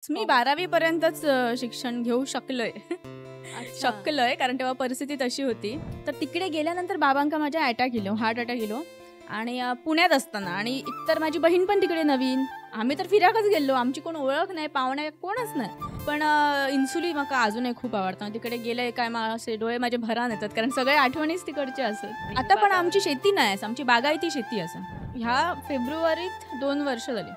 मी 12वी पर्यंतच शिक्षण घेऊ शकलोय. शकलोय कारण तेव्हा परिस्थिती तशी होती. तर तिकडे गेल्यानंतर बाबांका माझ्या attack yellow, heart attack yellow आणि पुण्यात असताना आणि एकतर माझी बहीण पण तिकडे नवीन, आम्ही तर फिराकच गेलो, आमची कोण ओळख नाही, पाहुणे कोणच नाही. पण इन्सुली मला अजूनही खूप आवडतं. तिकडे गेले काय असे डोळे माझे भरान येतात कारण सगळे आठवणीच तिकडचे असत. आता पण आमची शेती नाही, आमची बागायती शेती असं. ह्या फेब्रुवारीत 2 वर्ष झाली.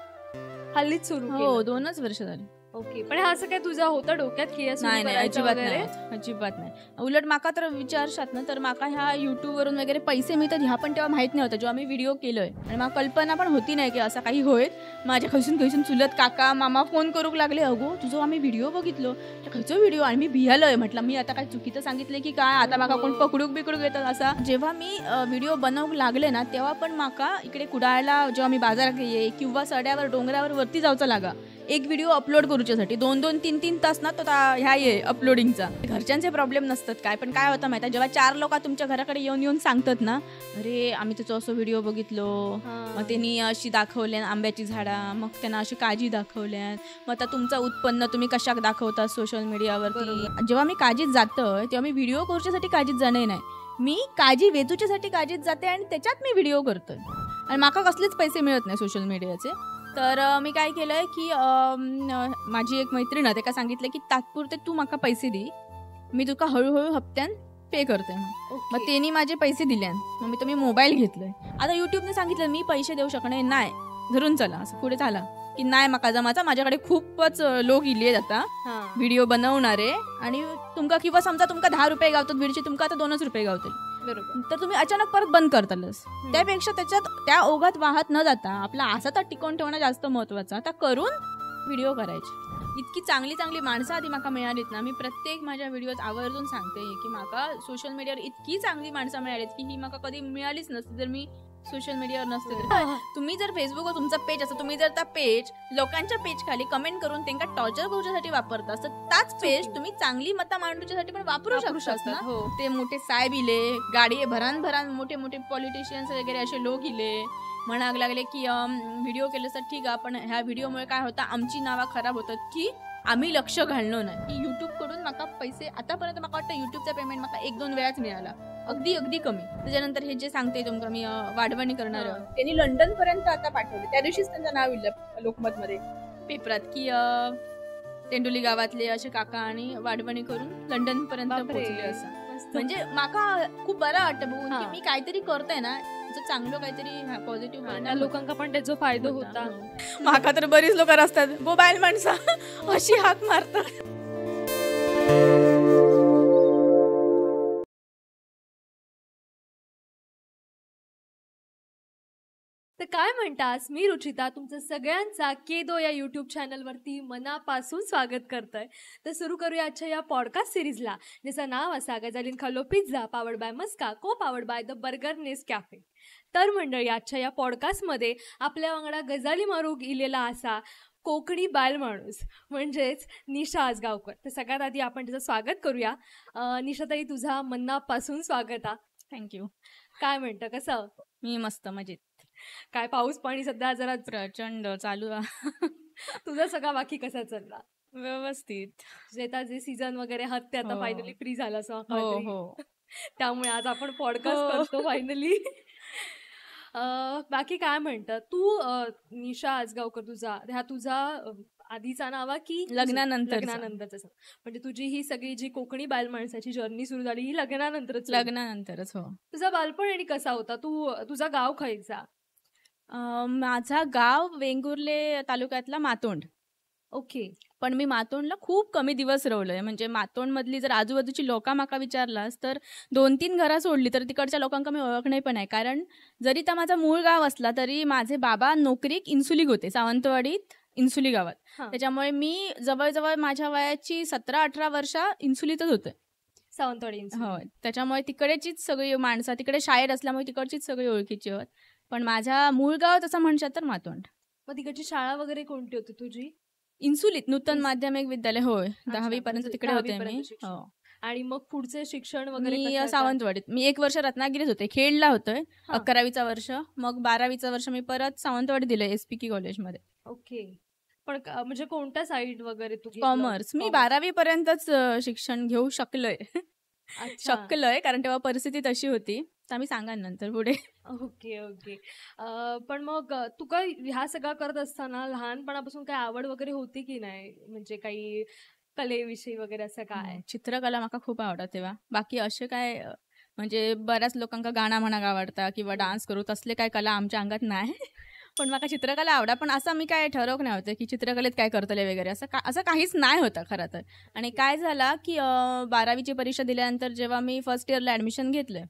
हल्लीच सुरू हो 2च वर्ष झाली. ओके. पण हा असं काय तुझा होता डोक्यात की नाही अजिबात नाही, अजिबात नाही. उलट माका तर विचारशात ना तर माका ह्या युट्यूब वरून वगैरे पैसे मिळतात ह्या पण तेव्हा माहित नव्हतं जेव्हा मी व्हिडिओ केलोय. आणि मला कल्पना पण होती नाही की असं काही होईल. माझ्या खैसून चुलत काका मामा फोन करूक लागले, अगो तुझं आम्ही व्हिडिओ बघितलो, खयचो व्हिडिओ, आणि मी भियालोय. म्हटलं मी आता काय चुकीचं सांगितलं की काय, आता माका कोण पकडूक येतात असा. जेव्हा मी व्हिडिओ बनवूक लागले ना तेव्हा पण माका इकडे कुडाळला जेव्हा मी बाजारात ये किंवा सड्यावर डोंगरावर वरती जाऊचं लागा एक व्हिडिओ अपलोड करूच्यासाठी 2-2, 3-3 तास ना तो ह्या ये अपलोडिंगचा. घरच्यांचे प्रॉब्लेम नसतात काय, पण काय होतं माहिती, जेव्हा 4 लोक तुमच्या घराकडे येऊन सांगतात ना, अरे आम्ही त्याचा असं व्हिडिओ बघितलो, मग त्यांनी अशी दाखवल्या आंब्याची झाडा, मग त्यांना अशी काजी दाखवल्या, मग आता तुमचं उत्पन्न तुम्ही कशाक दाखवता सोशल मीडियावरती. जेव्हा मी काजीत जातोय तेव्हा मी व्हिडिओ करूच्यासाठी काजीत जाणे नाही, मी काजी वेचूच्यासाठी काजीत जाते आणि त्याच्यात मी व्हिडिओ करतोय आणि माका कसलेच पैसे मिळत नाही सोशल मीडियाचे. तर मी काय केलंय की माझी एक मैत्रीण आहे, त्याला सांगितलं की तात्पुरते तू माका पैसे दे, मी तुका हळूहळू हप्त्यान पे करते. मग त्यांनी माझे पैसे दिले, मग मी तुम्ही मोबाईल घेतलोय. आता युट्यूबने सांगितलं मी पैसे देऊ शकणे नाही, धरून चला असं पुढे झाला की नाही माका जमाचा, माझ्याकडे खूपच लोक इले आता व्हिडिओ बनवणारे आणि तुमका किंवा समजा तुमका 10 रुपये गावतात व्हिडिओचे, तुमका आता 2च रुपये गावतील, तर तुम्ही अचानक परत बंद करतालच. त्यापेक्षा त्याच्यात त्या ओघात वाहत न जाता आपला असा तर टिकवून ठेवणं जास्त महत्वाचं. आता करून व्हिडिओ करायचे. इतकी चांगली माणसं आधी माका मिळालीत ना, मी प्रत्येक माझ्या व्हिडिओत आवर्जून सांगते की माका सोशल मीडियावर इतकी चांगली माणसं मिळालीत की ही माका कधी मिळालीच नसती जर मी सोशल मीडियावर नसते. तुम्ही जर फेसबुकवर तुमचा पेज असतो, तुम्ही जर त्या पेज लोकांच्या पेज खाली कमेंट करून त्यांना टॉर्चर करूच्यासाठी वापरता असतं, त्याच पेज तुम्ही चांगली मतं मांडण्यासाठी पण वापरू शकता. ते मोठे साहेब इले, गाडी भरान मोठे पॉलिटिशियन्स वगैरे असे लोक इले म्हणायला लागले की व्हिडिओ केलं तर ठीक आहे, पण ह्या व्हिडिओमुळे काय होतं, आमची नावं खराब होतात की आम्ही लक्ष घाललो नाही. की युट्यूब कडून माका पैसे आतापर्यंत मला वाटतं युट्यूबचा पेमेंट माका 1-2 वेळाच मिळाला, अगदी कमी. त्याच्यानंतर हे जे सांगते तुमका मी वाढवणी करणार, त्यांनी लंडन पर्यंत आता पाठवले. त्या दिवशीच त्यांचं नाव इलं लोकमत मध्ये पेपरात की तेंडुली गावातले असे काका आणि वाढवणी करून लंडन पर्यंत पोहोचले असं. म्हणजे माका खूप बरं वाटतं बघून की मी काहीतरी करतोय ना चांगलं, काहीतरी पॉझिटिव्ह लोकांना पण त्याचा फायदा होता. माका तर बरीच लोक असतात मोबाईल माणसा अशी हाक मारतात. तर काय म्हणतास, मी रुचिता तुमचं सगळ्यांचा केदो या युट्यूब चॅनलवरती मनापासून स्वागत करतोय. तर सुरू करूया आजच्या या पॉडकास्ट सिरीजला, ज्याचं नाव असा गजालीन खाल्लो pizza powered by Maska, co-powered by the burger ness cafe. तर मंडळी, आजच्या या पॉडकास्टमध्ये आपल्या वांगडा गजाली मारूक इलेला असा कोकणी बाल माणूस म्हणजेच निशा आजगावकर. तर सगळ्यात आधी आपण त्याचं स्वागत करूया. निशाताई, तुझा मनापासून स्वागत. थँक्यू. काय म्हणतं, कसं? मी मस्त मजेत. काय पाऊस पाणी सध्या जरा प्रचंड चालू आहे. तुझा सगळा बाकी कसा चालला? व्यवस्थित. जे सीझन वगैरे हात ते आता फायनली फ्री झाला असं. हो. त्यामुळे आज आपण पॉडकास्ट करतो फायनली. बाकी काय म्हणतं तू, निशा आजगावकर, तुझा आधीचा नावा की लग्नानंतरचा? म्हणजे तुझी ही सगळी जी कोकणी बाल माणसाची जर्नी सुरू झाली ही लग्नानंतरच. हो. तुझा बालपण आणि कसा होता? तुझा गाव खायचा? माझा गाव वेंगुर्ले तालुक्यातला मातोंड. ओके. पण मी मातोंडला खूप कमी दिवस राहिलोय. म्हणजे मातोंडमधली जर आजूबाजूची लोका माका विचारलास तर 2-3 घरा सोडली तर तिकडच्या लोकांना मी ओळखणे पण आहे. कारण जरी त्या माझा मूळ गाव असला तरी माझे बाबा नोकरीक इन्सुलीक होते, सावंतवाडीत इन्सुली गावात. त्याच्यामुळे मी जवळजवळ माझ्या वयाची 17-18 वर्ष इन्सुलीतच होते, सावंतवाडी. हो. त्याच्यामुळे तिकडेचीच सगळी माणसं, तिकडे शाळेत असल्यामुळे तिकडचीच सगळी ओळखीची होत. पण माझ्या मूळ गाव तसं म्हणशात तर मातोंड. मग तिकडची शाळा वगैरे कोणती होती तुझी? इन्सुलीत नूतन माध्यमिक विद्यालय. होय, 10वी पर्यंत तिकडे होते मी. आणि मग पुढचे शिक्षण वगैरे? मी सावंतवाडीत. मी 1 वर्ष रत्नागिरीत होते, खेडला होतोय 11वीचं वर्ष. मग 12वीचं वर्ष मी परत सावंतवाडी दिलंय SPK कॉलेजमध्ये. ओके. पण म्हणजे कोणत्या साईड वगैरे तू कॉमर्स. मी 12वी पर्यंतच शिक्षण घेऊ शकलोय. शकलोय कारण तेव्हा परिस्थिती तशी होती. तर आम्ही सांगा नंतर पुढे. Okay okay. पण मग तू काय ह्या सगळं करत असताना लहानपणापासून काय आवड वगैरे होती की नाही, म्हणजे काही कलेविषयी वगैरे असं काय? चित्रकला मला खूप आवडत तेव्हा. बाकी असे काय म्हणजे बऱ्याच लोकांका गाणं म्हणाक आवडता किंवा डान्स करू तसले काय कला आमच्या अंगात नाही. पण मला चित्रकला आवडा. पण असं मी काय ठरवक नाही होतं की चित्रकलेत काय करतले वगैरे असं काहीच नाही होतं खरं तर. आणि काय झालं की 12वीची परीक्षा दिल्यानंतर जेव्हा मी फर्स्ट इयरला ॲडमिशन घेतलं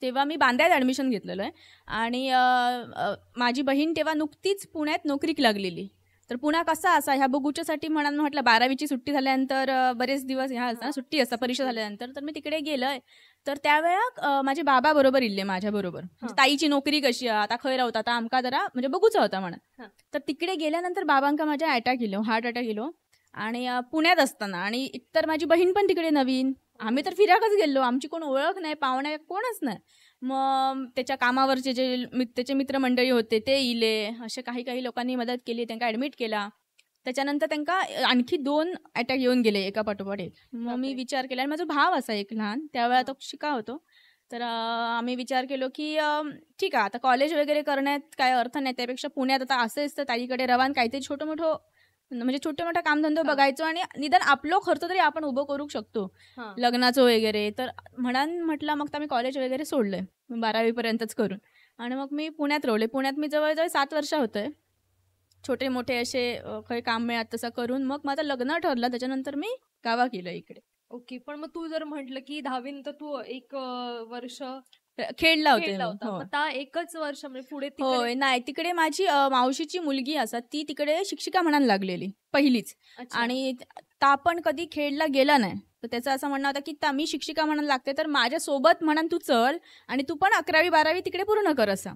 तेव्हा मी बांद्यात ॲडमिशन घेतलेलं आहे. आणि माझी बहीण तेव्हा नुकतीच पुण्यात नोकरीक लागलेली. तर पुन्हा कसा असा ह्या बघूच्यासाठी म्हणून म्हटलं 12वीची सुट्टी झाल्यानंतर बरेच दिवस ह्या असतात सुट्टी असतात परीक्षा झाल्यानंतर. तर मी तिकडे गेलोय. तर त्यावेळा माझे बाबा बरोबर इल्ले माझ्याबरोबर. ताईची नोकरी कशी आता खंय रावता आता आमका जरा म्हणजे बघूचा होता म्हणा. तर तिकडे गेल्यानंतर बाबांका माझ्या attack yellow, heart attack yellow. आणि पुण्यात असताना आणि एकतर माझी बहीण पण तिकडे नवीन. आम्ही तर फिराकच गेलो. आमची कोण ओळख नाही, पाहुण्या कोणच नाही. मग त्याच्या कामावरचे जे त्याचे मित्रमंडळी होते ते इले. असे काही लोकांनी मदत केली, त्यांना ॲडमिट केला. त्याच्यानंतर त्यांना आणखी 2 अटॅक येऊन गेले एका पाठोपाठ एक. मग मी विचार केला आणि माझा भाव असा एक लहान त्यावेळा तो शिका होतो. तर आम्ही विचार केलो की ठीक आहे आता कॉलेज वगैरे करण्यात काय अर्थ नाही, त्यापेक्षा पुण्यात आता असेच तर ताईकडे रवान काहीतरी छोटं मोठं म्हणजे छोटे मोठे कामधंदो बघायचो आणि निदान आपलो खर्च तरी आपण उभं करू शकतो लग्नाचं वगैरे. तर म्हटलं मग मी कॉलेज वगैरे सोडलंय 12वी पर्यंतच करून. आणि मग मी पुण्यात राहिले. पुण्यात मी जवळजवळ 7 वर्ष होतंय. छोटे मोठे असे काही काम मिळत तसं करून मग माझं लग्न ठरलं. त्याच्यानंतर मी गावा केलं इकडे. ओके. पण मग तू जर म्हटलं की 10वी नंतर तू 1 वर्ष खेळला होते. आता 1च वर्ष म्हणजे पुढे होय नाही तिकडे माझी मावशीची मुलगी असत ती तिकडे शिक्षिका म्हणायला लागलेली पहिलीच. आणि ता पण कधी खेळला गेला नाही. तर त्याचं असं म्हणणं होतं की मी शिक्षिका म्हणायला लागते तर माझ्यासोबत म्हणून तू चल आणि तू पण 11वी 12वी तिकडे पूर्ण कर असं.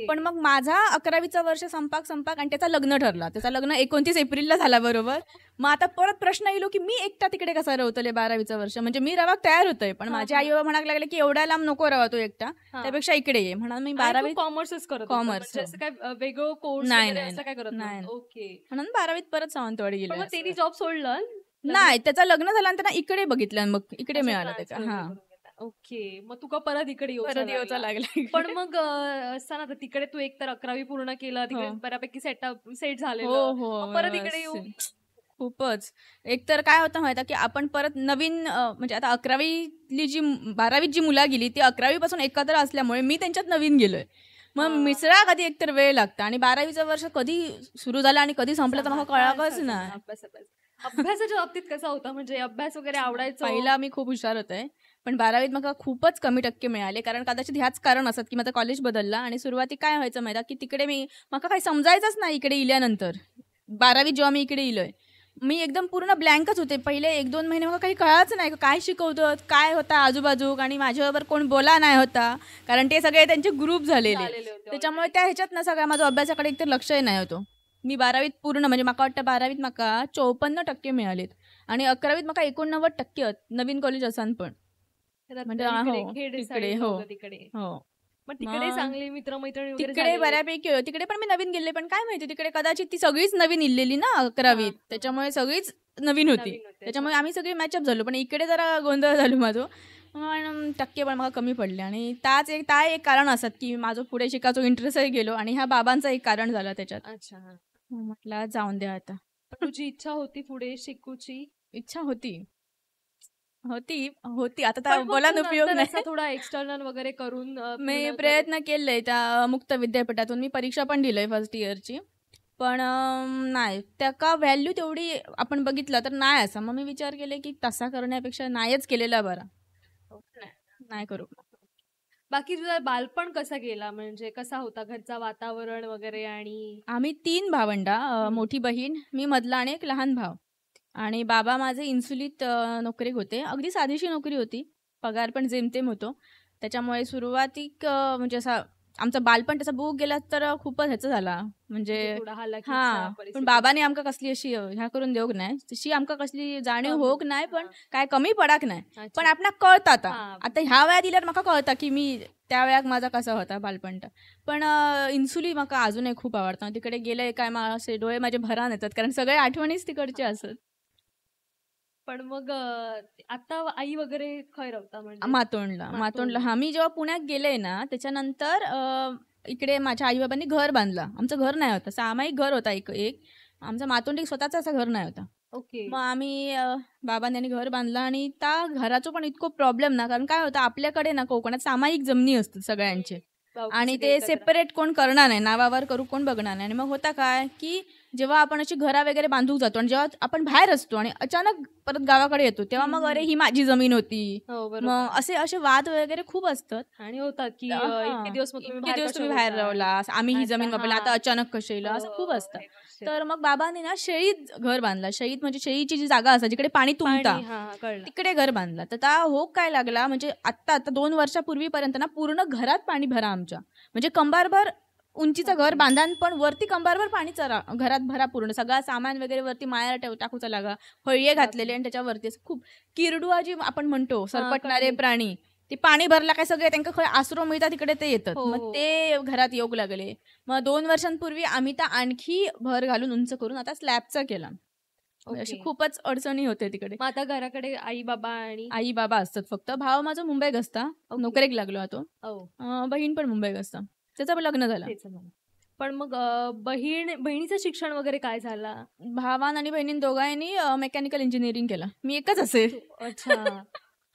पण मग माझा 11वीचा वर्ष संपाक आणि त्याचा लग्न ठरला. त्याचा लग्न 29 एप्रिलला झाला बरोबर. मग आता परत प्रश्न येलो की मी एकटा तिकडे कसा रवतले 12वीचं वर्ष. म्हणजे मी रवाक तयार होतोय पण माझे आई बाबा म्हणायला लागले की एवढ्या लांब नको रवा तो एकटा, त्यापेक्षा इकडे ये. म्हणून मी 12वी कॉमर्सच करत. कॉमर्स काय वेगळं कोर्स असं काय करत नाही. ओके. म्हणून 12वीत परत सावंतवाडी गेले. त्यांनी जॉब सोडलं नाही, त्याचं लग्न झाल्यानंतर इकडे बघितलं मग इकडे मिळालं त्याचा. ओके. मग तुका परत इकडे येऊचा लागला. पण मग असताना तिकडे तू एकतर 11वी पूर्ण केलं, तिकडे बऱ्यापैकी सेट झालेलं, परत इकडे येऊ खूपच. एकतर काय होतं माहिती की आपण परत नवीन म्हणजे आता 11वीतली जी 12वीत जी मुलं गेली ती 11वी पासून एकत्र असल्यामुळे मी त्यांच्यात नवीन गेलोय. मग मिसळा कधी एकतर वेळ लागतं आणि 12वीचं वर्ष कधी सुरू झालं आणि कधी संपलं तर मला कळाकच नाही. अभ्यासाच्या बाबतीत कसा होता, म्हणजे अभ्यास वगैरे आवडायचा? पहिला मी खूप हुशार होते पण 12वीत मला खूपच कमी टक्के मिळाले. कारण कदाचित ह्याच कारण असत की माझं कॉलेज बदलला आणि सुरुवाती काय व्हायचं माहिती की तिकडे मला काही समजायचंच नाही. इकडे इल्यानंतर 12वीत जेव्हा मी इकडे इलोय मी एकदम पूर्ण ब्लँकच होते. पहिले 1-2 महिने मला काही कळायचं नाही काय शिकवतं काय होता आजूबाजू. आणि माझ्याबरोबर कोण बोला नाही होता कारण ते सगळे त्यांचे ग्रुप झालेले. त्याच्यामुळे त्या ह्याच्यात ना सगळ्या माझं अभ्यासाकडे एकतर लक्षही नाही होतो. मी 12वीत पूर्ण म्हणजे मला वाटतं 12वीत मला 54% मिळालेत आणि 11वीत मला 89% नवीन कॉलेज असान पण तिकडे चांगले मित्रमैत्रिणी तिकडे बऱ्यापैकी तिकडे पण मी नवीन गेले. पण काय माहिती तिकडे कदाचित ती सगळीच नवीन इल्लेली ना 11वीत, त्याच्यामुळे सगळीच नवीन होती. त्याच्यामुळे आम्ही सगळी मॅचअप झालो. पण इकडे जरा गोंधळ झालो माझं टक्के पण मला कमी पडले. आणि त्या एक कारण असत की माझं पुढे शिकायचो इंटरेस्टही गेलो आणि ह्या बाबांचं एक कारण झालं त्याच्यात. अच्छा. म्हटलं जाऊन द्या आता. तुझी इच्छा होती पुढे शिकूची? इच्छा होती आता बोला उपयोग नाही. थोडा एक्सटर्नल वगैरे करून मी प्रयत्न केले त्या मुक्त विद्यापीठातून. मी परीक्षा पण दिलंय फर्स्ट इयरची पण नाही त्याका व्हॅल्यू तेवढी आपण बघितलं तर नाही असं. मग मी विचार केले की तसा करण्यापेक्षा नाहीच केलेला बरा, नाही करू. बाकी तुझा बालपण कसा गेला, म्हणजे कसा होता घरचा वातावरण वगैरे? आणि आम्ही 3 भावंडा, मोठी बहीण, मी मधला आणि एक लहान भाव. आणि बाबा माझे इन्सुलीत नोकरी होते. अगदी साधीशी नोकरी होती, पगार पण जेमतेम होतो. त्याच्यामुळे सुरुवातीक म्हणजे असा आमचं बालपण त्याचा बुक गेला तर खूपच ह्याचं झाला म्हणजे थोडा हालाकीचा हा पण परिस्थिती. बाबाने आमका कसली अशी ह्या करून देऊक नाही तशी आमका कसली जाणीव कमी. होक नाही पण हा. काय कमी पडाक नाही अच्छा. पण आपणाक कळतं आता हा. आता ह्या वेळा दिल्यार म्हाका कळता की मी त्या वेळाक माझा कसा होता बालपण पण इन्सुली म्हाका अजूनही खूप आवडतं तिकडे गेले काय असे डोळे माझे भरान येतात कारण सगळे आठवणीच तिकडचे असत. पण मग आता आई वगैरे खय राहता म्हणजे मातोंडला हा मी जेव्हा पुण्यात गेले ना त्याच्यानंतर इकडे माझ्या आई बाबांनी घर बांधलं. आमचं घर नाही होतं सामायिक घर होता एक आमचं मातोंडी स्वतःच असं घर नाही होता. ओके. मग आम्ही बाबांनी घर बांधलं आणि त्या घराचं पण इतकं प्रॉब्लेम ना कारण काय होतं आपल्याकडे ना कोकणात सामायिक जमिनी असतात सगळ्यांचे आणि ते सेपरेट कोण करणार नाही नावावर करू कोण बघणार नाही आणि मग होता काय की जेव्हा आपण अशी घरा वगैरे बांधूक जातो आणि जेव्हा आपण बाहेर असतो आणि अचानक परत गावाकडे येतो तेव्हा मग अरे ही माझी जमीन होती मग असे वाद वगैरे खूप असतात आणि होतात की इतके दिवस तुम्ही बाहेर राहिला आम्ही ही जमीन वापरली आता अचानक कशी येईल असं खूप असतं. तर मग बाबांनी ना शेळीत घर बांधला शेळीत म्हणजे शेळीची जी जागा असते जिकडे पाणी तुंबता तिकडे घर बांधला तर त्या हो काय लागला म्हणजे आता 2 वर्षापूर्वीपर्यंत ना पूर्ण घरात पाणी भरा आमच्या म्हणजे कंबारभर उंचीचं घर बांधान पण वरती कंबारभर पाणी चरा घरात भरा पूर्ण सगळा सामान वगैरे वरती मायाला टाकूचा लागा फळये घातलेले आणि त्याच्यावरती खूप किरडुआ जी आपण म्हणतो सरपटणारे प्राणी ते पाणी भरला काय सगळे त्यांना खय आसरो मिळतात तिकडे ते येतात मग ते घरात येऊ लागले. मग 2 वर्षांपूर्वी आम्ही तर आणखी भर घालून उंच करून आता स्लॅबचा केला. अशी खूपच अडचणी होते तिकडे. आता घराकडे आई बाबा असतात फक्त भाव माझा मुंबईत असता नोकरीक लागलो तो बहीण पण मुंबईत असता त्याचं पण लग्न झालं. पण मग बहिणीचं शिक्षण वगैरे काय झाला. भावान आणि बहिणीन दोघांनी मेकॅनिकल इंजिनिअरिंग केला मी एकच असेल. अच्छा.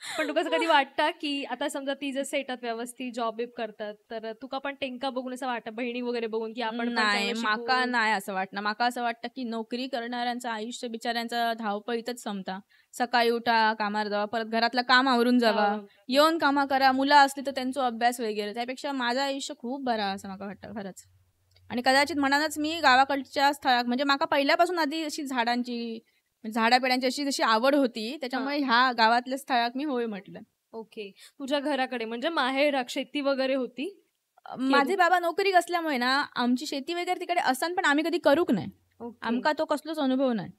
पण तुका कधी वाटतं की आता समजा ती जर सेटात व्यवस्थित जॉब करतात तर तुका पण टेंका बघून असं वाटतं बहिणी वगैरे बघून की आपण नाही माका नाही असं वाटतं माका असं वाटतं की नोकरी करणाऱ्यांचं आयुष्य बिचाऱ्यांचं धावपळीतच संपता. सकाळी उठा कामावर जावा परत घरातलं काम आवरून जावा येऊन कामा करा मुलं असली तर त्यांचा अभ्यास वगैरे त्यापेक्षा माझं आयुष्य खूप बरा असं मला वाटतं खरंच. आणि कदाचित म्हणानच मी गावाकडच्या स्थळात म्हणजे माका पहिल्यापासून आधी अशी झाडापेड्यांची अशी जशी आवड होती त्याच्यामुळे ह्या गावातल्या स्थळात मी होय म्हटलं. ओके. तुझ्या घराकडे म्हणजे माहेर शेती वगैरे होती. माझे बाबा नोकरी असल्यामुळे ना आमची शेती वगैरे तिकडे असताना पण आम्ही कधी करूक नाही आमका तो कसलोच अनुभव नाही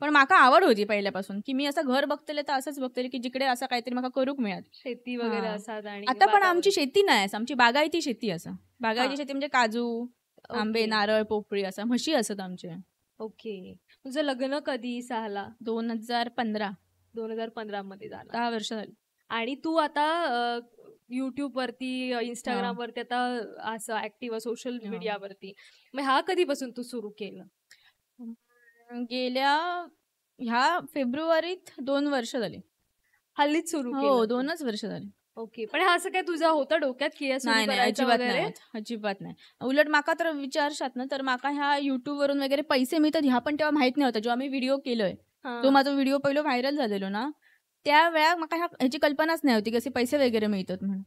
पण माका आवड होती पहिल्यापासून की मी असं घर बघतले तर असंच बघतले की जिकडे असं काहीतरी माका करूक मिळत शेती वगैरे असतात. आणि आता पण आमची शेती नाही आमची बागायती शेती असं बागायती शेती म्हणजे काजू आंबे नारळ पोपळी असं म्हशी असत आमचे. ओके. तुझं लग्न कधी झाला. 2015 मध्ये झालं. 10 वर्ष झाली. आणि तू आता युट्यूब वरती इंस्टाग्राम वरती आता असं ऍक्टिव्ह सोशल मीडियावरती मग हा कधीपासून तू सुरू केलं. गेल्या ह्या फेब्रुवारीत 2 वर्ष झाली. हल्लीच सुरू केलं. 2च वर्ष झाली. ओके. पण हा असं काय तुझं होतं डोक्यात की नाही अजिबात नाही. उलट माका तर विचारशात ना तर माका ह्या युट्यूब वरून वगैरे पैसे मिळतात ह्या पण तेव्हा माहित नव्हतं जेव्हा मी व्हिडिओ केलोय जो माझा व्हिडिओ पहिला व्हायरल झालेलो ना त्या वेळा माका ह्याची कल्पनाच नाही होती की असे पैसे वगैरे मिळतात म्हणून.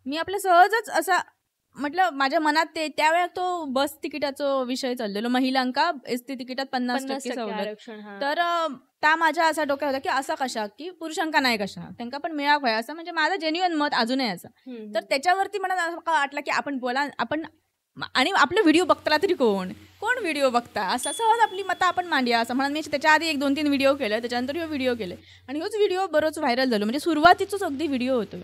मी आपल्या सहजच असा म्हटलं माझ्या मनात त्यावेळा तो बस तिकिटाचा विषय चाललेलो महिलांका एसटी तिकिटात 50% सवलत तर त्या माझ्या असा डोक्यात होता की असा कशा की पुरुषांका नाही कशा त्यांना पण मिळाव आहे असं म्हणजे माझं जेन्युअन मत अजूनही असं. तर त्याच्यावरती मला वाटलं की आपण आणि आपले व्हिडिओ बघताना तरी कोण व्हिडिओ बघता असं सहज आपली मतं आपण मांडूया असं म्हणून मी त्याच्या आधी 1-2-3 व्हिडिओ केले त्याच्यानंतर ह्यो व्हिडिओ केले आणि ह्योच व्हिडिओ बरोच व्हायरल झालो म्हणजे सुरुवातीचंच अगदी व्हिडिओ होतो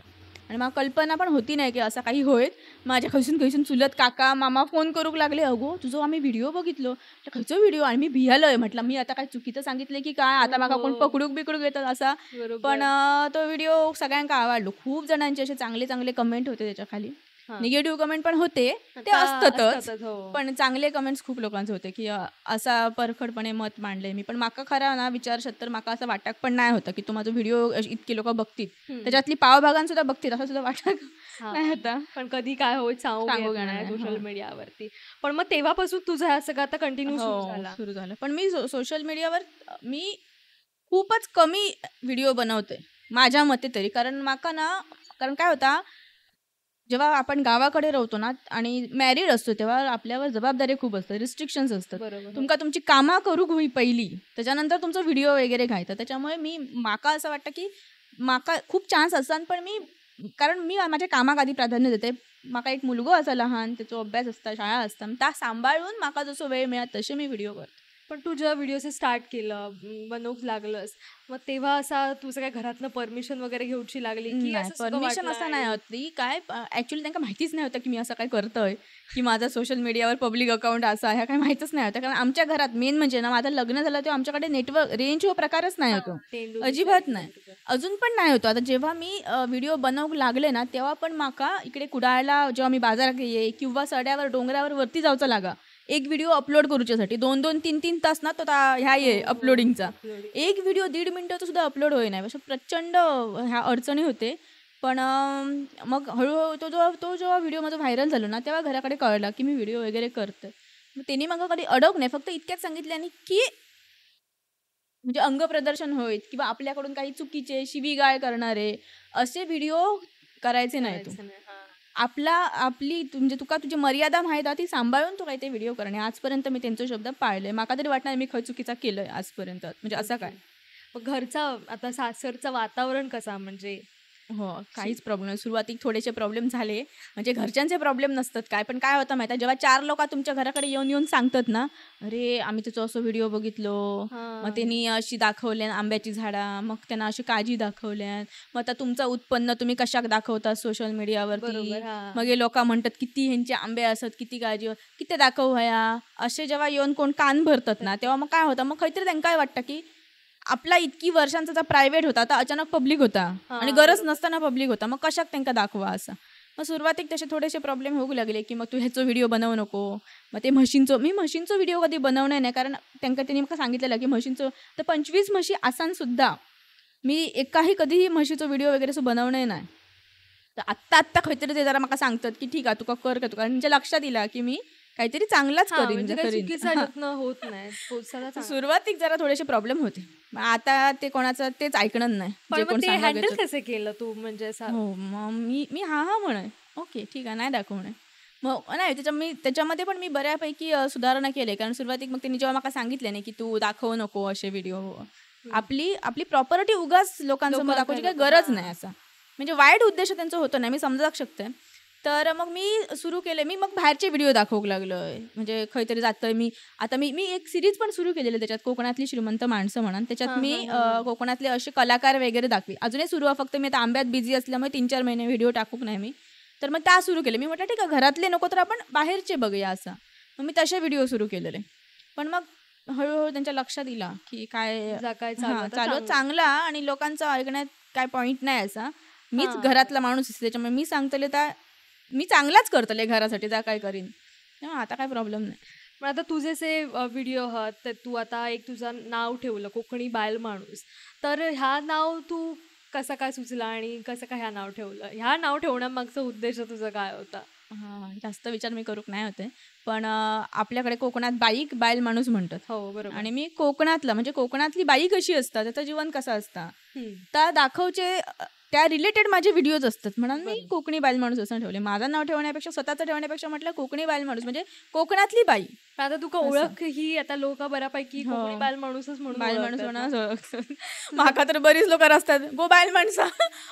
आणि मला कल्पना पण होती नाही की असं काही होईल. माझ्या खैसून चुलत काका मामा फोन करूक लागले अगो तुझं आम्ही व्हिडिओ बघितलो खयचो व्हिडिओ आणि मी भियालोय म्हटलं मी आता काय चुकीचं सांगितलं की काय आता मला कोण पकडूक येतात असा पण तो व्हिडिओ सगळ्यांना आवडलो. खूप जणांचे असे चांगले कमेंट होते त्याच्या खाली निगेटिव्ह कमेंट पण होते ते असतातच पण चांगले कमेंट्स खूप लोकांचे होते की असा परखडपणे मत मांडले मी पण माका खरा ना विचारशात तर माका असं वाटक पण नाही होतं की तो माझा व्हिडिओ इतके लोक बघतील त्याच्यातली पावभागान सुद्धा बघतील असं सुद्धा वाटक नाही होता. पण कधी काय होईल सांगू नाही सोशल मीडियावरती. पण मग तेव्हापासून तुझं हे सगळं आता कंटिन्यू सुरू झालं. पण मी सोशल मीडियावर मी खूपच कमी व्हिडिओ बनवते माझ्या मते तरी कारण काय होता जेव्हा आपण गावाकडे राहतो ना आणि मॅरिड असतो तेव्हा आपल्यावर जबाबदारी खूप असतात रिस्ट्रिक्शन्स असतात तुमका तुमची कामा करूक होई पहिली त्याच्यानंतर तुमचा व्हिडिओ वगैरे घ्यायचा त्याच्यामुळे माका असं वाटतं की माका खूप चान्स असतात पण कारण मी माझ्या कामाक आधी प्राधान्य देते म्हाका एक मुलगो आसा लहान, त्याचो अभ्यास असता, शाळा असता, त्या सांभाळून म्हाका जसो वेळ मेळत तसे मी व्हिडिओ करता. पण तू जेव्हा व्हिडिओचे स्टार्ट केलं, बनवूक लागलंस, मग तेव्हा असा तुझं काय घरातनं परमिशन वगैरे घेऊची लागली की नाही, असं सगळं परमिशन वाटलं असं नाही आणि- होती. काय ॲक्च्युअली त्यांना माहितीच नाही होतं की मी असं काय करतोय, की माझा सोशल मीडियावर पब्लिक अकाउंट असा ह्या काही माहितीच नाही होतं. कारण आमच्या घरात मेन म्हणजे ना, माझं लग्न झालं तेव्हा आमच्याकडे नेटवर्क रेंज हो प्रकारच नाही होतो. तेंडू अजिबात नाही. अजून पण नाही होतो. आता जेव्हा मी व्हिडिओ बनवूक लागले ना, तेव्हा पण माका इकडे कुडाळला जेव्हा मी बाजारात ये किंवा सड्यावर डोंगरावर वरती जाऊचं लागा एक व्हिडिओ अपलोड करूच्यासाठी 2-2, 3-3 तास ना तो ह्या ये अपलोडिंगचा. एक व्हिडिओ 1.5 मिनिटाचा सुद्धा अपलोड होई नाही. अशा प्रचंड ह्या अडचणी होते. पण मग हळूहळू तो जेव्हा व्हिडिओ माझा व्हायरल झालो ना, तेव्हा घराकडे कळला की मी व्हिडिओ वगैरे करते. मग त्यांनी मग कधी अडक नाही, फक्त इतक्याच सांगितल्याने की म्हणजे अंगप्रदर्शन होईल किंवा आपल्याकडून काही चुकीचे शिवीगाळ करणारे असे व्हिडिओ करायचे नाही. तू आपली म्हणजे तुका तुझी मर्यादा माहीत आहे ती सांभाळून तू काही ते व्हिडिओ करणे. आजपर्यंत मी त्यांचा शब्द पाळले. माका तरी वाटणार मी खय चुकीचा केलंय आजपर्यंत, म्हणजे असं काय. मग घरचा आता सासरचं वातावरण कसा म्हणजे हो, काहीच प्रॉब्लेम नाही. सुरुवातीक थोडेसे प्रॉब्लेम झाले, म्हणजे घरच्यांचे प्रॉब्लेम नसतात काय, पण काय होतं माहिती आहे, जेव्हा 4 लोक तुमच्या घराकडे येऊन सांगतात ना, अरे आम्ही त्याचा असं व्हिडिओ बघितलो, मग त्यांनी अशी दाखवल्या आंब्याची झाडा, मग त्यांना अशी काजी दाखवल्यात, मग आता तुमचं उत्पन्न तुम्ही कशाक दाखवता सोशल मीडियावरती, मग हे लोक म्हणतात किती ह्यांचे आंबे असत, किती काजी, किती दाखव ह्या असे जेव्हा येऊन कोण कान भरतात ना, तेव्हा मग काय होतं, मग काहीतरी त्यांना काय वाटतं की आपला इतकी वर्षांचा प्रायव्हेट होता आता अचानक पब्लिक होता आणि गरज नसताना पब्लिक होता, मग कशाक त्यांना दाखवा असं. मग सुरुवातीक तसे थोडेसे प्रॉब्लेम होऊ लागले की मग तू ह्याचं व्हिडिओ बनवू नको, मग ते मी म्हशींचं व्हिडिओ कधी बनवणे नाही, कारण त्यांनी मला सांगितलेलं की म्हशींचं तर 25 म्हशी आसान सुद्धा मी एकाही कधीही म्हशीचं व्हिडिओ वगैरे असं बनवणे नाही. तर आत्ता काहीतरी ते जरा मला सांगतात की ठीक आहे तुका कर का, तुका म्हणजे लक्षात दिला की मी काहीतरी चांगलाच करीन. होत नाही. सुरुवातीक जरा थोडेसे प्रॉब्लेम होते, आता ते कोणाचं तेच ऐकणं नाही. हँडल कसं केलं तू म्हणजे मग मी हा म्हणे ओके ठीक आहे नाही दाखवणे. मग नाही त्याच्यामध्ये पण मी बऱ्यापैकी सुधारणा केली, कारण सुरुवातीक मग त्यांनी जेव्हा मला सांगितले नाही की तू दाखवू नको असे व्हिडिओ, आपली प्रॉपर्टी उगाच लोकांसमोर दाखवायची काही गरज नाही. असं म्हणजे वाईट उद्देश त्यांचा होतो नाही, मी समजू शकते. तर मग मी सुरू केले, मी मग बाहेरचे व्हिडिओ दाखवू लागलोय, म्हणजे खंयतरी जातोय मी. आता मी एक सिरीज पण सुरू केलेली त्याच्यात, कोकणातली श्रीमंत माणसं म्हणून. त्याच्यात मी कोकणातले असे कलाकार वगैरे दाखवी. अजूनही सुरू आहे, फक्त मी आता आंब्यात बिझी असल्यामुळे 3-4 महिने व्हिडिओ टाकूक नाही मी. तर मग त्या सुरू केले. मी म्हटलं ठीक आहे घरातले नको तर आपण बाहेरचे बघूया असं. मग मी तसे व्हिडिओ सुरू केलेले. पण मग हळूहळू त्यांच्या लक्षात दिला की काय चालू चांगला आणि लोकांचं ऐकण्यात काय पॉईंट नाही असा. मीच घरातला माणूस असते, त्याच्यामुळे मी सांगतले तर मी चांगलाच करतले घरासाठी, जा काय करीन, आता काय प्रॉब्लेम नाही. पण आता तुझे जे व्हिडिओ आहात तर तू आता एक तुझं नाव ठेवलं कोकणी बायल माणूस, तर ह्या नाव तू कसं काय सुचला आणि कसं काय ह्या नाव ठेवलं, ह्या नाव ठेवण्यामागचा उद्देश तुझा काय होता? जास्त विचार मी करूक नाही होते, पण आपल्याकडे कोकणात बायल माणूस म्हणतात. हो बरोबर. आणि मी कोकणातला म्हणजे कोकणातली बाई कशी असतात, त्याचं जीवन कसं असतं त्या दाखवचे, त्या रिलेटेड माझे व्हिडिओज असतात, म्हणून मी कोकणी बायल माणूस असं ठेवले. माझं नाव ठेवण्यापेक्षा स्वतःचं ठेवण्यापेक्षा म्हटलं कोकणी बायल माणूस म्हणजे कोकणातली बाई. आता तुका ओळख ही आता लोक बऱ्यापैकी कोकणी बायल माणूसच म्हणून बायल माणूस म्हणून माका तर बरीच लोक असतात गो बायल माणसा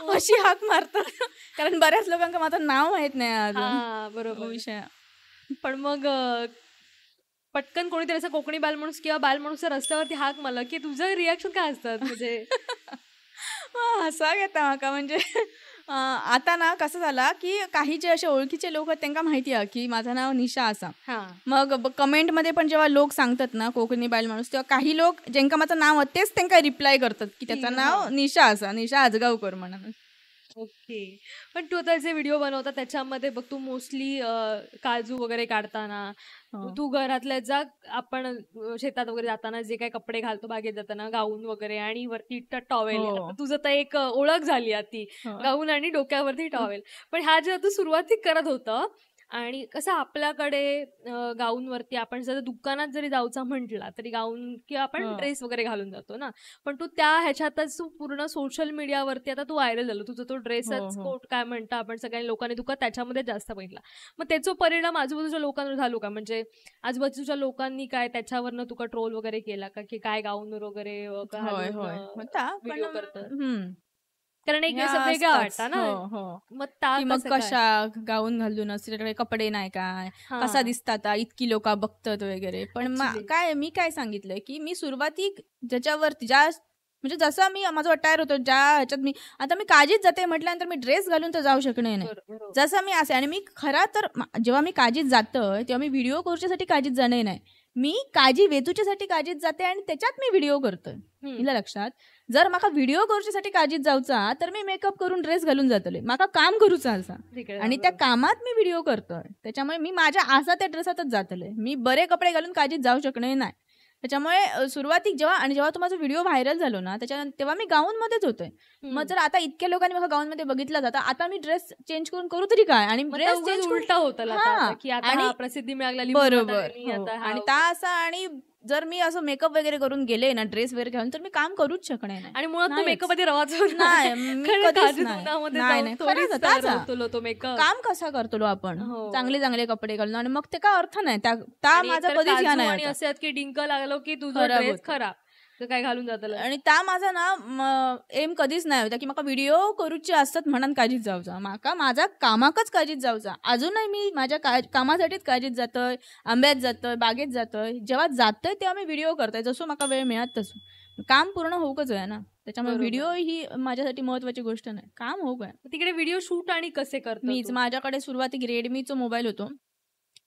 अशी हाक मारतात, कारण बऱ्याच लोकांना माझं नाव माहित नाही. बरोबर विषय. पण मग पटकन कोणीतरी असं कोकणी बाल माणूस किंवा बाल माणूस रस्त्यावरती हाक मला की तुझं रिॲक्शन काय असतात म्हणजे हसा घेता माका, म्हणजे आता ना कसं झाला की काही जे असे ओळखीचे लोक आहेत त्यांना माहिती आहे की माझं नाव निशा असा. मग कमेंटमध्ये पण जेव्हा लोक सांगतात ना कोकणी बायल माणूस, तेव्हा काही लोक ज्यांका माझं नाव तेच त्यांना रिप्लाय करतात की त्याचं नाव निशा असा, निशा आजगावकर म्हणून. ओके. पण तू आता जे व्हिडिओ बनवता त्याच्यामध्ये बघ तू मोस्टली काजू वगैरे काढताना तू घरातल्या आपण शेतात वगैरे जाताना जे काही कपडे घालतो बागेत जाताना गाऊन वगैरे आणि वरती टॉवेल, तुझं तर एक ओळख झाली ती गाऊन आणि डोक्यावरती टॉवेल. पण ह्या जेव्हा तू सुरुवाती करत होतं आणि कसं आपल्याकडे गाऊनवरती आपण जर दुकानात जरी जाऊचा म्हटला तरी गाऊन किंवा आपण ड्रेस वगैरे घालून जातो ना, पण तू त्या ह्याच्यातच तू पूर्ण सोशल मीडियावरती आता तू व्हायरल झालो, तुझा तो ड्रेसच कोट काय म्हणता आपण सगळ्या लोकांनी तुका त्याच्यामध्ये जास्त बघितला. मग त्याचा परिणाम आजूबाजूच्या लोकांवर झालो का, म्हणजे आजूबाजूच्या लोकांनी काय त्याच्यावरनं तुका ट्रोल वगैरे केला का की काय गाऊन वगैरे व्हिडिओ करतात? कारण एक ह्या असं वेगळं असताच. वाटतं ना. हो हो मग की मग कसं काय? कशा गाऊन घालून तिच्याकडे कपडे नाही काय, कसा हा, दिसतात इतकी लोक बघतात वगैरे. पण ऍक्च्युली काय मी काय सांगितलंय की मी सुरुवाती ज्याच्यावरती ज्या म्हणजे जसं मी माझं अटायर होतं ज्या ह्याच्यात मी आता मी काजीत जाते म्हटल्यानंतर मी ड्रेस घालून तर जाऊ शकणे नाही. बरोबर. जसं मी असे आणि मी खरा तर जेव्हा मी काजीत जातोय तेव्हा मी व्हिडिओ कोर्ससाठी काजीत जाणे नाही. मी काजी वेचूच्यासाठी काजीत जाते आणि त्याच्यात मी व्हिडिओ करतोय. हिला लक्षात जर माका व्हिडिओ करूच्यासाठी काजीत जाऊचा तर मी मेकअप करून ड्रेस घालून जातले माका काम करूचा असा आणि त्या कामात मी व्हिडिओ करतोय त्याच्यामुळे मी माझ्या आसा त्या ड्रेसातच जातले. मी बरे कपडे घालून काजीत जाऊ शकणे नाही. त्याच्यामुळे सुरुवातीक जेव्हा तो माझा व्हिडिओ व्हायरल झालो ना तेव्हा मी गाऊन मध्येच होतोय. मग जर आता इतक्या लोकांनी मला गाऊन मध्ये बघितलं जातं आता मी ड्रेस चेंज करून करू तरी काय आणि ड्रेस चेंज उलटा होतं की आता प्रसिद्धी मिळाली बरोबर आणि ता असा आणि जर मी असं मेकअप वगैरे करून गेले ना ड्रेस वगैरे घालून तर मी काम करूच शकणे नाही. आणि मुळात तो मेकअप मध्ये रवायचं नाही मी कधीच नाही काम कसा करतो आपण चांगले चांगले कपडे घालून आणि मग ते काय अर्थ नाही त्या माझा कधीच या नाही असं की डिंक लागलो की तुझा ड्रेस खराब काय घालून जातं आणि त्या माझा ना एम कधीच नाही होता की मला व्हिडिओ करूचे असतात म्हणून काळजीत जाऊचा माका माझा कामाकच काळजीत जाऊचा. अजूनही मी माझ्या कामासाठीच काळजीत जातोय आंब्यात जातोय बागेत जातोय जेव्हा जातोय तेव्हा मी व्हिडिओ करतोय जसं मला वेळ मिळत तसं काम पूर्ण होऊकच आहे ना. त्याच्यामुळे व्हिडिओ ही माझ्यासाठी महत्वाची गोष्ट नाही काम होऊ काय. तिकडे व्हिडिओ शूट आणि कसे करतो मीच माझ्याकडे सुरुवातीक रेडमीचा मोबाईल होतो.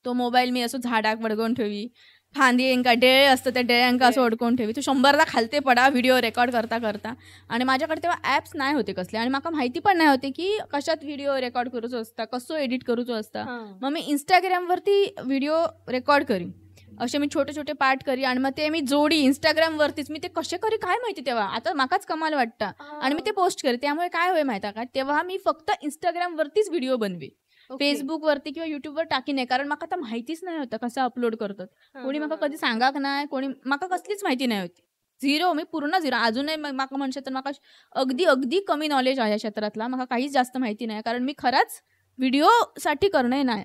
तो मोबाईल मी असं झाडाक वडगवून ठेवी फांदी एंका डेळे असतं त्या डेळ्यांका असं ओढकून ठेवी. तू 100दा खालते पडा व्हिडिओ रेकॉर्ड करता करता आणि माझ्याकडे तेव्हा ॲप्स नाही होते कसले आणि मला माहिती पण नाही होते की कशात व्हिडिओ रेकॉर्ड करूचो असता कसं एडिट करूचो असता. मग मी इंस्टाग्रामवरती व्हिडिओ रेकॉर्ड करी असे मी छोटे छोटे पार्ट करी आणि मग ते मी जोडी इंस्टाग्रामवरतीच मी ते कसे करी काय माहिती तेव्हा आता माकाच कमाल वाटतं आणि मी ते पोस्ट करी. त्यामुळे काय होय माहिती का तेव्हा मी फक्त इंस्टाग्रामवरतीच व्हिडिओ बनवी फेसबुक वरती किंवा युट्यूबवर टाकी नाही कारण मला आता माहितीच नाही होतं कसं अपलोड करतात. कोणी मला कधी सांगाक नाही कोणी मला कसलीच माहिती नाही होती. झिरो मी पूर्ण झिरो अजूनही मला म्हणशे तर मला अगदी अगदी कमी नॉलेज आहे या क्षेत्रातला मला काहीच जास्त माहिती नाही कारण मी खरंच व्हिडिओसाठी करणे नाही.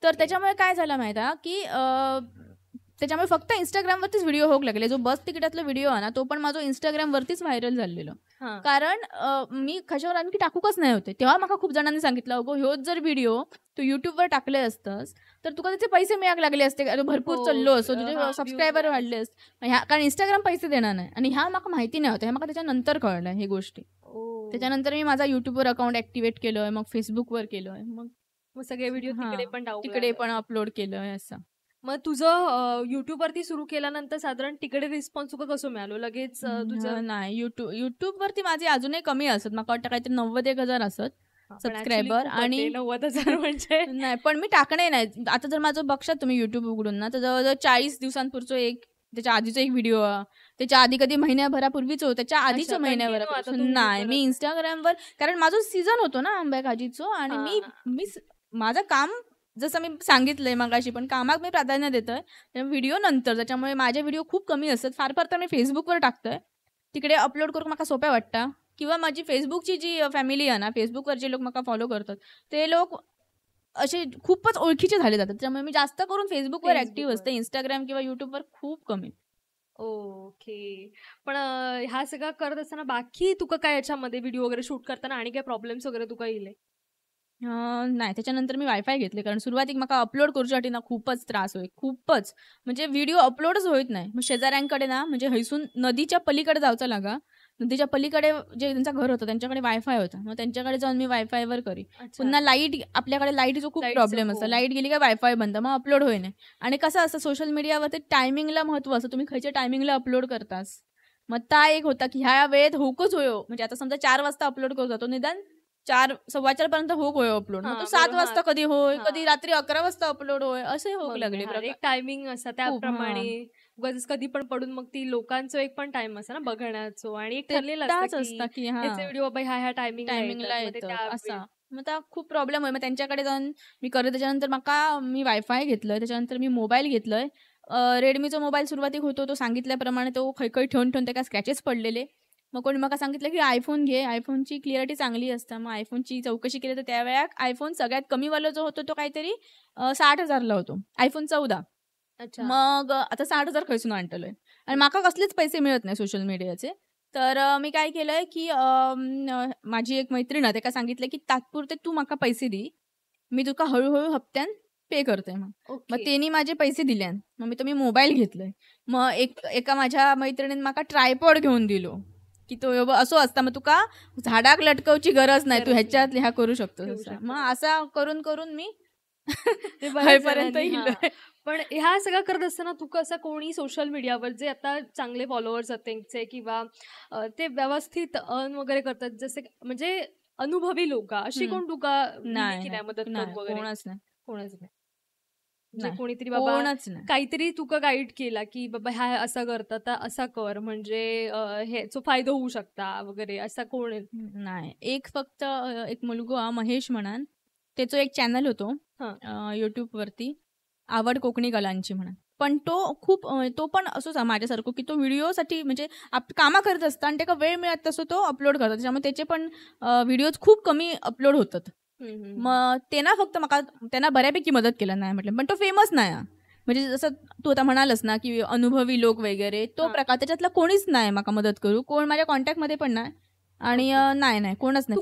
तर त्याच्यामुळे काय झालं माहिती आहे की त्याच्यामुळे फक्त इंस्टाग्रामवरतीच व्हिडिओ होऊ लागले. जो बस तिकिटातला व्हिडिओ आहे ना तो पण माझा इंस्टाग्रामवरतीच व्हायरल झालेलो कारण मी कशावर आणखी टाकूकच नाही होते. तेव्हा मला खूप जणांनी सांगितलं अगो ह्योच जर व्हिडिओ तू युट्यूबवर टाकले असतस तर तुला त्याचे पैसे मिळायला लागले असते भरपूर चाललो असतो तुझे सबस्क्रायबर वाढले असते कारण इंस्टाग्राम पैसे देणार नाही आणि ह्या मला माहिती नाही होतं. हे मला त्याच्यानंतर कळलं हे गोष्टी. त्याच्यानंतर मी माझा युट्यूबवर अकाउंट ऍक्टिव्हेट केलोय मग फेसबुकवर केलोय मग सगळे व्हिडिओ तिकडे पण अपलोड केलोय असं. मग तुझं युट्यूबवरती सुरू केल्यानंतर साधारण तिकडे रिस्पॉन्स तुका कसं मिळालो लगेच तुझं? नाही युट्यूबवरती माझे अजूनही कमी असत मला वाटतं काहीतरी 91,000 असत सबस्क्रायबर आणि 90,000 म्हणजे नाही पण मी टाकणे नाही. आता जर माझं बघशात तुम्ही युट्यूब उघडून ना तर जवळजवळ 40 दिवसांपूर्वीचं एक त्याच्या आधीचा एक व्हिडिओ त्याच्या आधी कधी महिन्याभरापूर्वीच हो त्याच्या आधीच्या महिन्याभरापासून नाही मी इंस्टाग्रामवर कारण माझं सीझन होतो ना आंब्या काजीचं आणि मी माझं काम जसं मी सांगितलंय मगाशी पण कामात मी प्राधान्य देतोय व्हिडिओ नंतर. त्याच्यामुळे माझे व्हिडिओ खूप कमी असतात फार फार तर मी फेसबुकवर टाकतोय तिकडे अपलोड करून मला सोप्या वाटतं किंवा माझी फेसबुकची जी फॅमिली आहे ना फेसबुकवर जे लोक मला फॉलो करतात ते लोक असे खूपच ओळखीचे झाले जातात. त्यामुळे मी जास्त करून फेसबुकवर ऍक्टिव्ह असते इंस्टाग्राम किंवा युट्यूबवर खूप कमी. ओके. पण ह्या सगळं करत असताना बाकी तुका काय याच्यामध्ये व्हिडिओ वगैरे शूट करताना आणि काय प्रॉब्लेम्स वगैरे तुका येईल? नाही त्याच्यानंतर मी वायफाय घेतले कारण सुरुवातीक मला अपलोड करूसाठी ना खूपच त्रास होईल खूपच म्हणजे व्हिडिओ अपलोडच होत नाही. मग शेजाऱ्यांकडे ना म्हणजे हैसून नदीच्या पलीकडे जायचं लागा नदीच्या पलीकडे जे त्यांचं घर होतं त्यांच्याकडे वायफाय होता मग त्यांच्याकडे जाऊन मी वायफायवर करी. पुन्हा लाईट आपल्याकडे लाईटचा खूप प्रॉब्लेम असतो लाईट गेली का वायफाय बंद मग अपलोड होई नाही. आणि कसं असतं सोशल मीडियावरती टायमिंगला महत्व असतं तुम्ही खायच्या टायमिंगला अपलोड करतास. मग त्या एक होता की ह्या वेळेत होकच होयो म्हणजे आता समजा 4 वाजता अपलोड करू जातो निदान 4 4:15 पर्यंत होक होय अपलोड मग तो 7 वाजता कधी होय कधी रात्री 11 वाजता अपलोड होय असे होक लागले. टायमिंग असं त्याप्रमाणे कधी पण पडून मग ती लोकांचं एक पण टाइम असतं ना बघण्याचो आणि एक ठरलेलं असतं की व्हिडिओ ह्या टायमिंगला असा मग त्या खूप प्रॉब्लेम होय. मग त्यांच्याकडे जाऊन मी करत त्याच्यानंतर मी वायफाय घेतलंय त्याच्यानंतर मी मोबाईल घेतलोय रेडमीचा मोबाईल सुरुवातीक होतो तो सांगितल्याप्रमाणे तो खैखै ठेवून ठेवून त्या कास्क्रॅचेस पडलेले. मग कोणी मला सांगितलं की आयफोन घे आयफोनची क्लिअरिटी चांगली असतं. मग आयफोनची चौकशी केली तर त्यावेळेस आयफोन सगळ्यात कमीवाला जो होतो तो काहीतरी 60,000ला होतो आयफोन 14. मग आता 60,000 खैसून आणतलोय आणि माका कसलेच पैसे मिळत नाही सोशल मीडियाचे तर मी काय केलंय की माझी एक मैत्रीण आहे, काय सांगितलं की तात्पुरते तू माका पैसे दी, मी तुका हळूहळू हप्त्यान पे करते. मग त्यांनी माझे पैसे दिल्यान मग मी मोबाईल घेतलोय. मग एका माझ्या मैत्रिणीने माका ट्रायपॉड घेऊन दिलो की तो असं असता, मग तुका झाडाक लटकवची गरज नाही, तू ह्याच्यात ह्या करू शकतो. मग असा करून करून मी पर्यंत येईल. पण ह्या सगळं करत असताना तुका असं कोणी सोशल मीडियावर जे आता चांगले फॉलोअर्स आहेत त्यांचे किंवा ते व्यवस्थित अर्न वगैरे करतात, जसे म्हणजे अनुभवी लोक, अशी कोण तुका नाही मदत कोणच नाही. कोणीतरी बाबा काहीतरी तुका गाईड केला की बाबा ह्या असा करतात तर असा कर, म्हणजे ह्याचा फायदा होऊ शकता वगैरे, असा कोण नाही. एक फक्त एक मुलगा महेश म्हणून, त्याचं एक चॅनल होतो युट्यूब वरती, आवड कोकणी कलांची म्हणून. पण तो पण असोच माझ्यासारखं की तो व्हिडिओसाठी म्हणजे कामा करत असता आणि त्याला वेळ मिळत तसं तो अपलोड करतात. त्याच्यामुळे त्याचे पण व्हिडिओज खूप कमी अपलोड होतात. मग त्यांना बऱ्यापैकी मदत केला नाही म्हटलं, पण तो फेमस नाही. म्हणजे जसं तू आता म्हणालस ना की अनुभवी लोक वगैरे, तो प्रकार त्याच्यातला कोणीच नाही माका मदत करू, कोण माझ्या कॉन्टॅक्ट मध्ये पण नाही आणि नाही कोणच नाही.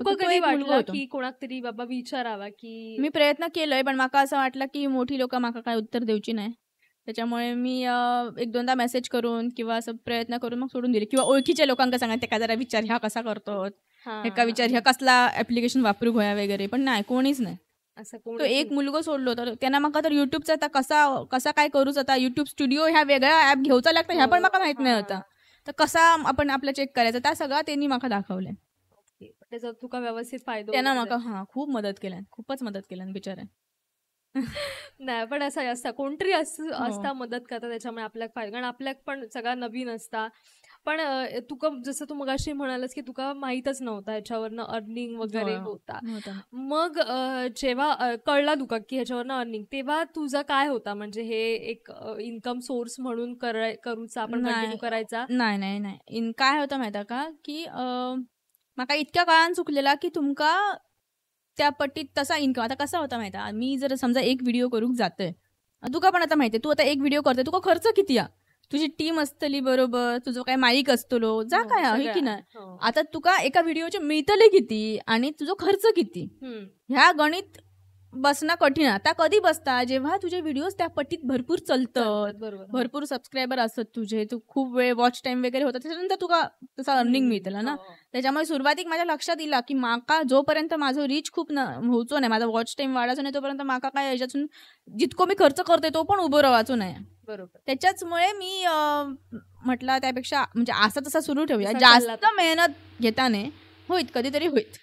की कोणाक तरी बाबा विचारावा की, मी प्रयत्न केलोय पण माका असं वाटलं की मोठी लोक माका काय उत्तर देऊची नाही. त्याच्यामुळे मी एक दोनदा मेसेज करून किंवा असं प्रयत्न करून मग सोडून दिले. किंवा ओळखीच्या लोकांना सांगा का जरा विचार ह्या कसा करतो, एका विचार ह्या कसला ऍप्लिकेशन वापरू होया वगैरे, पण नाही कोणीच नाही. असं तो एक मुलगा सोडलो तर त्यांना माका तर युट्यूबचा आता कसा काय करूच, आता युट्यूब स्टुडिओ ह्या वेगळा ऍप घेऊचा लागतं ह्या पण माका माहित नाही होता. तर कसा आपण आपलं चेक करायचं त्या सगळं त्यांनी माका दाखवलंय. त्याचा तुका व्यवस्थित फायदा त्यांना माका खूप मदत केल्या, खूपच मदत केल्या बिचारा. नाही पण असं असता कोणतरी असता मदत करता, त्याच्यामुळे आपल्याला फायदा, कारण आपल्याला पण सगळा नवीन असता. पण तुका जसं तू मगाशी म्हणालस की तुका माहीतच नव्हता ह्याच्यावरनं अर्निंग वगैरे होता, मग जेव्हा कळला तुका की ह्याच्यावरनं अर्निंग, तेव्हा तुझा काय होता, म्हणजे हे एक इन्कम सोर्स म्हणून करूचा आपण कंटिन्यू करायचा? नाही काय होतं माहिती का की माका इतक्या काळान चुकलेला की तुमका त्या पट्टीत तसा इन्कम. आता कसा होता माहिती, मी जर समजा एक व्हिडिओ करूक जातोय, तुका पण आता माहितीये तू आता एक व्हिडिओ करतोय, तुका खर्च किती आहे, तुझी टीम असतली बरोबर, तुझं काय माईक असतलो जा काय आहे की नाही. आता तुका एका व्हिडिओचे मिळतले किती आणि तुझा खर्च किती, ह्या गणित बसणं कठीण. आता कधी बसता जेव्हा तुझे व्हिडिओज त्या पट्टीत भरपूर चालतात, भरपूर सबस्क्रायबर असतात तुझे, तू खूप वेळ वॉच टाइम वगैरे होता, त्याच्यानंतर तुका तसा अर्निंग मिळतला ना. त्याच्यामुळे सुरुवातीक माझ्या लक्षात येईल की माका जोपर्यंत माझं रीच खूप होचो नाही, माझा वॉच टाइम वाढायचो नाही, तोपर्यंत माका काय याच्यातून जितको मी खर्च करते तो पण उभं राहायचो नाही. बरोबर. त्याच्याचमुळे मी म्हटलं त्यापेक्षा म्हणजे असा तसा सुरू ठेवूया, जास्त मेहनत घेताने होईत कधीतरी होईत.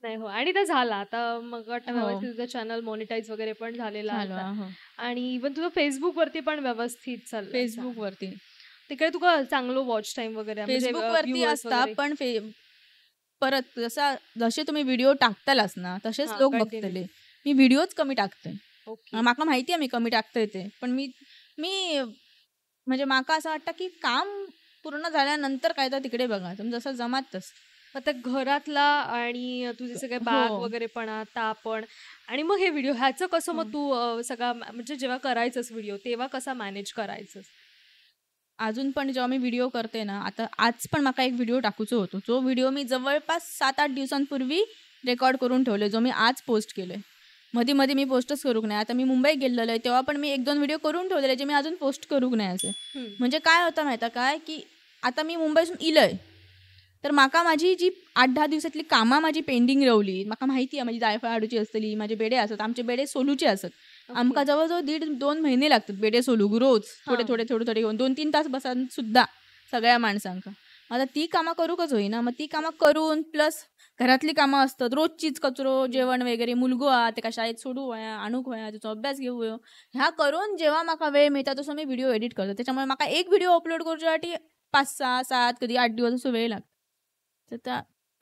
नाही हो, आणि ते झाला आता मग व्यवस्थित तुझं चॅनल मॉनिटाईज वगैरे पण झालेला आहे, आणि इव्हन तुझं फेसबुक वरती पण व्यवस्थित चाललं. फेसबुक वरती तिकडे तुका चांगलं वॉच टाइम वगैरे फेसबुक वरती असता, पण परत जसे तुम्ही व्हिडिओ टाकतालाच ना तसेच लोक बघतले. मी व्हिडिओच कमी टाकते, माका माहिती आहे मी कमी टाकतोय ते, पण मी म्हणजे माका असं वाटतं की काम पूर्ण झाल्यानंतर काय तर तिकडे बघा जसं जमात तस. आता घरातला आणि तुझे सगळे बाग वगैरे पण आता आपण, आणि मग हे व्हिडिओ ह्याचं कसं मग तू सगळा म्हणजे जेव्हा करायचंस व्हिडिओ तेव्हा कसा मॅनेज करायचं? अजून पण जेव्हा मी व्हिडिओ करते ना, आता आज पण माका एक व्हिडिओ टाकूचो होतो, जो व्हिडिओ मी जवळपास 7-8 दिवसांपूर्वी रेकॉर्ड करून ठेवले, जो मी आज पोस्ट केलोय. मध्ये मी पोस्टच करूक नाही. आता मी मुंबईत गेलेलो आहे तेव्हा पण मी 1-2 व्हिडिओ करून ठेवलेले जे मी अजून पोस्ट करूक नाही असे. म्हणजे काय होतं माहिती काय की आता मी मुंबईतून इलय तर माका माझी जी 8-10 दिवसातली कामा माझी पेंडिंग रवली, माका माहिती आहे माझी जायफळ हाडूची असतली, माझे बेडे असत, आमचे बेडे सोलूचे असत. आमका जवळजवळ 1.5-2 महिने लागतात बेडे सोलूक रोज, थोडे घेऊन 2-3 तास बसान सुद्धा सगळ्या माणसांका. आता ती कामं करूकच होईना, मग ती कामं करून प्लस घरातली कामं असतात, रोजचीच कचरो जेवण वगैरे, मुलगो ते का शाळेत सोडू वया आणूक वया, त्याचा अभ्यास घेऊ ह्या करून जेव्हा माका वेळ मिळतात तसं मी व्हिडिओ एडिट करतो. त्याच्यामुळे माका एक व्हिडिओ अपलोड करूसाठी 5-6-7 कधी 8 दिवस असं वेळ लागतो.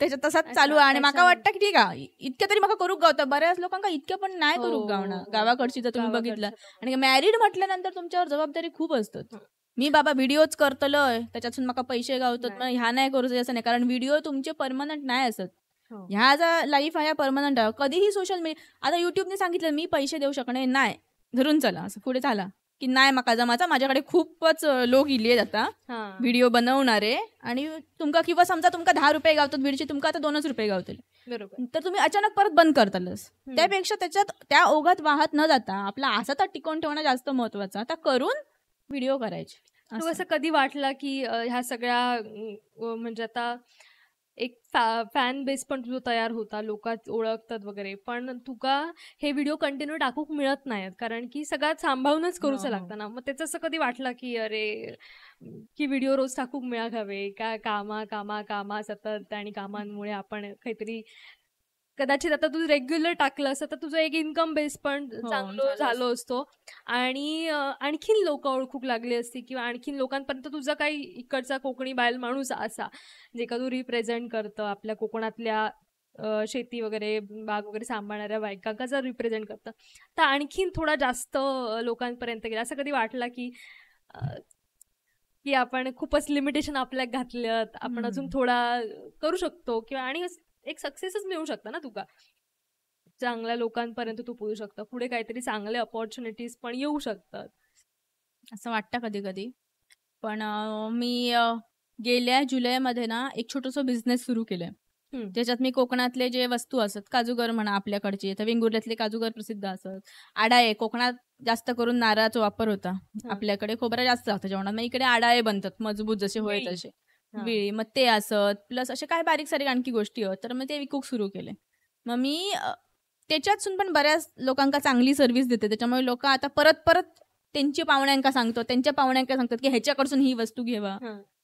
त्याच्यात तसाच चालू आहे. आणि माका वाटतं की ठीक आहे इतक्या तरी माका करूक गावतं. बऱ्याच लोकांना इतक्या पण नाही करूक गावणार गावाकडची जर तुम्ही बघितलं. आणि मॅरिड म्हटल्यानंतर तुमच्यावर जबाबदारी खूप असतात. मी बाबा व्हिडिओच करतलोय त्याच्यातून माका पैसे गावतात, मग ह्या नाही करूच असं नाही, कारण व्हिडिओ तुमचे परमनंट नाही असत. ह्या जर लाईफ आहे परमनंट आहे. कधीही सोशल मीडिया आता युट्यूबने सांगितलं मी पैसे देऊ शकणे नाही, धरून चला असं पुढे चाला, की नाही म्हाका जमाचा, माझ्याकडे खूपच लोक इल्ले जाता व्हिडिओ बनवणारे आणि तुमका किंवा समजा तुमका 10 रुपये गावतात व्हिडिओचे, तुमका आता 2च रुपये गावतले, बरोबर. तर तुम्ही अचानक परत बंद करतालच. त्यापेक्षा त्याच्यात त्या ओघात वाहत न जाता आपला असा तर टिकवून ठेवणं जास्त महत्वाचं. आता करून व्हिडिओ करायचे. तू असं कधी वाटलं की ह्या सगळ्या म्हणजे आता एक फॅन बेस पण तुझं तयार होता, लोक ओळखतात वगैरे, पण तुका हे व्हिडिओ कंटिन्यू टाकूक मिळत नाहीत कारण की सगळ्यात सांभाळूनच करूच लागतं ना. मग त्याचं असं कधी वाटलं की अरे की व्हिडिओ रोज टाकूक मिळावे का, कामा सतत आणि कामांमुळे आपण काहीतरी कदाचित आता तू रेग्युलर टाकलं असतं तर तुझं एक इन्कम बेस पण चांगलं झालो असतो आणि आणखीन लोक ओळखूक लागली असती किंवा आणखीन लोकांपर्यंत तुझा काही इकडचा कोकणी बायल माणूस असा जे का तू रिप्रेझेंट करतं आपल्या कोकणातल्या शेती वगैरे बाग वगैरे सांभाळणाऱ्या बायकांका जर रिप्रेझेंट करतं तर आणखीन थोडा जास्त लोकांपर्यंत गेला. असं कधी वाटला की की आपण खूपच लिमिटेशन आपल्या घातल्यात, आपण अजून थोडा करू शकतो किंवा आणि एक सक्सेसच मिळू शकतं ना तुका, चांगल्या लोकांपर्यंत तू पोहोचू शकतं, पुढे काहीतरी चांगले अपॉर्च्युनिटीज पण येऊ शकतात असं वाटतं कधी कधी. पण मी गेल्या जुलैमध्ये ना एक छोटंसं बिझनेस सुरू केलंय. त्याच्यात मी कोकणातले जे वस्तू असत, काजूगर म्हणा आपल्याकडचे, तर वेंगुर्ल्यातले काजूगर प्रसिद्ध असत. आडाये, कोकणात जास्त करून नारळाचा वापर होता, आपल्याकडे खोबरा जास्त लागतं जेवणात, मग इकडे आडाये बनतात मजबूत जसे होय तसे वेळी, मग ते असत प्लस असे काय बारीक सारीक आणखी गोष्टी आहेत, तर मग ते विकूक सुरू केले. मग मी त्याच्यातून पण बऱ्याच लोकांना चांगली सर्व्हिस देते, त्याच्यामुळे लोक आता परत परत त्यांच्या पाहुण्यांका सांगतो, त्यांच्या पाहुण्यांका सांगतात की ह्याच्याकडसून ही वस्तू घेवा.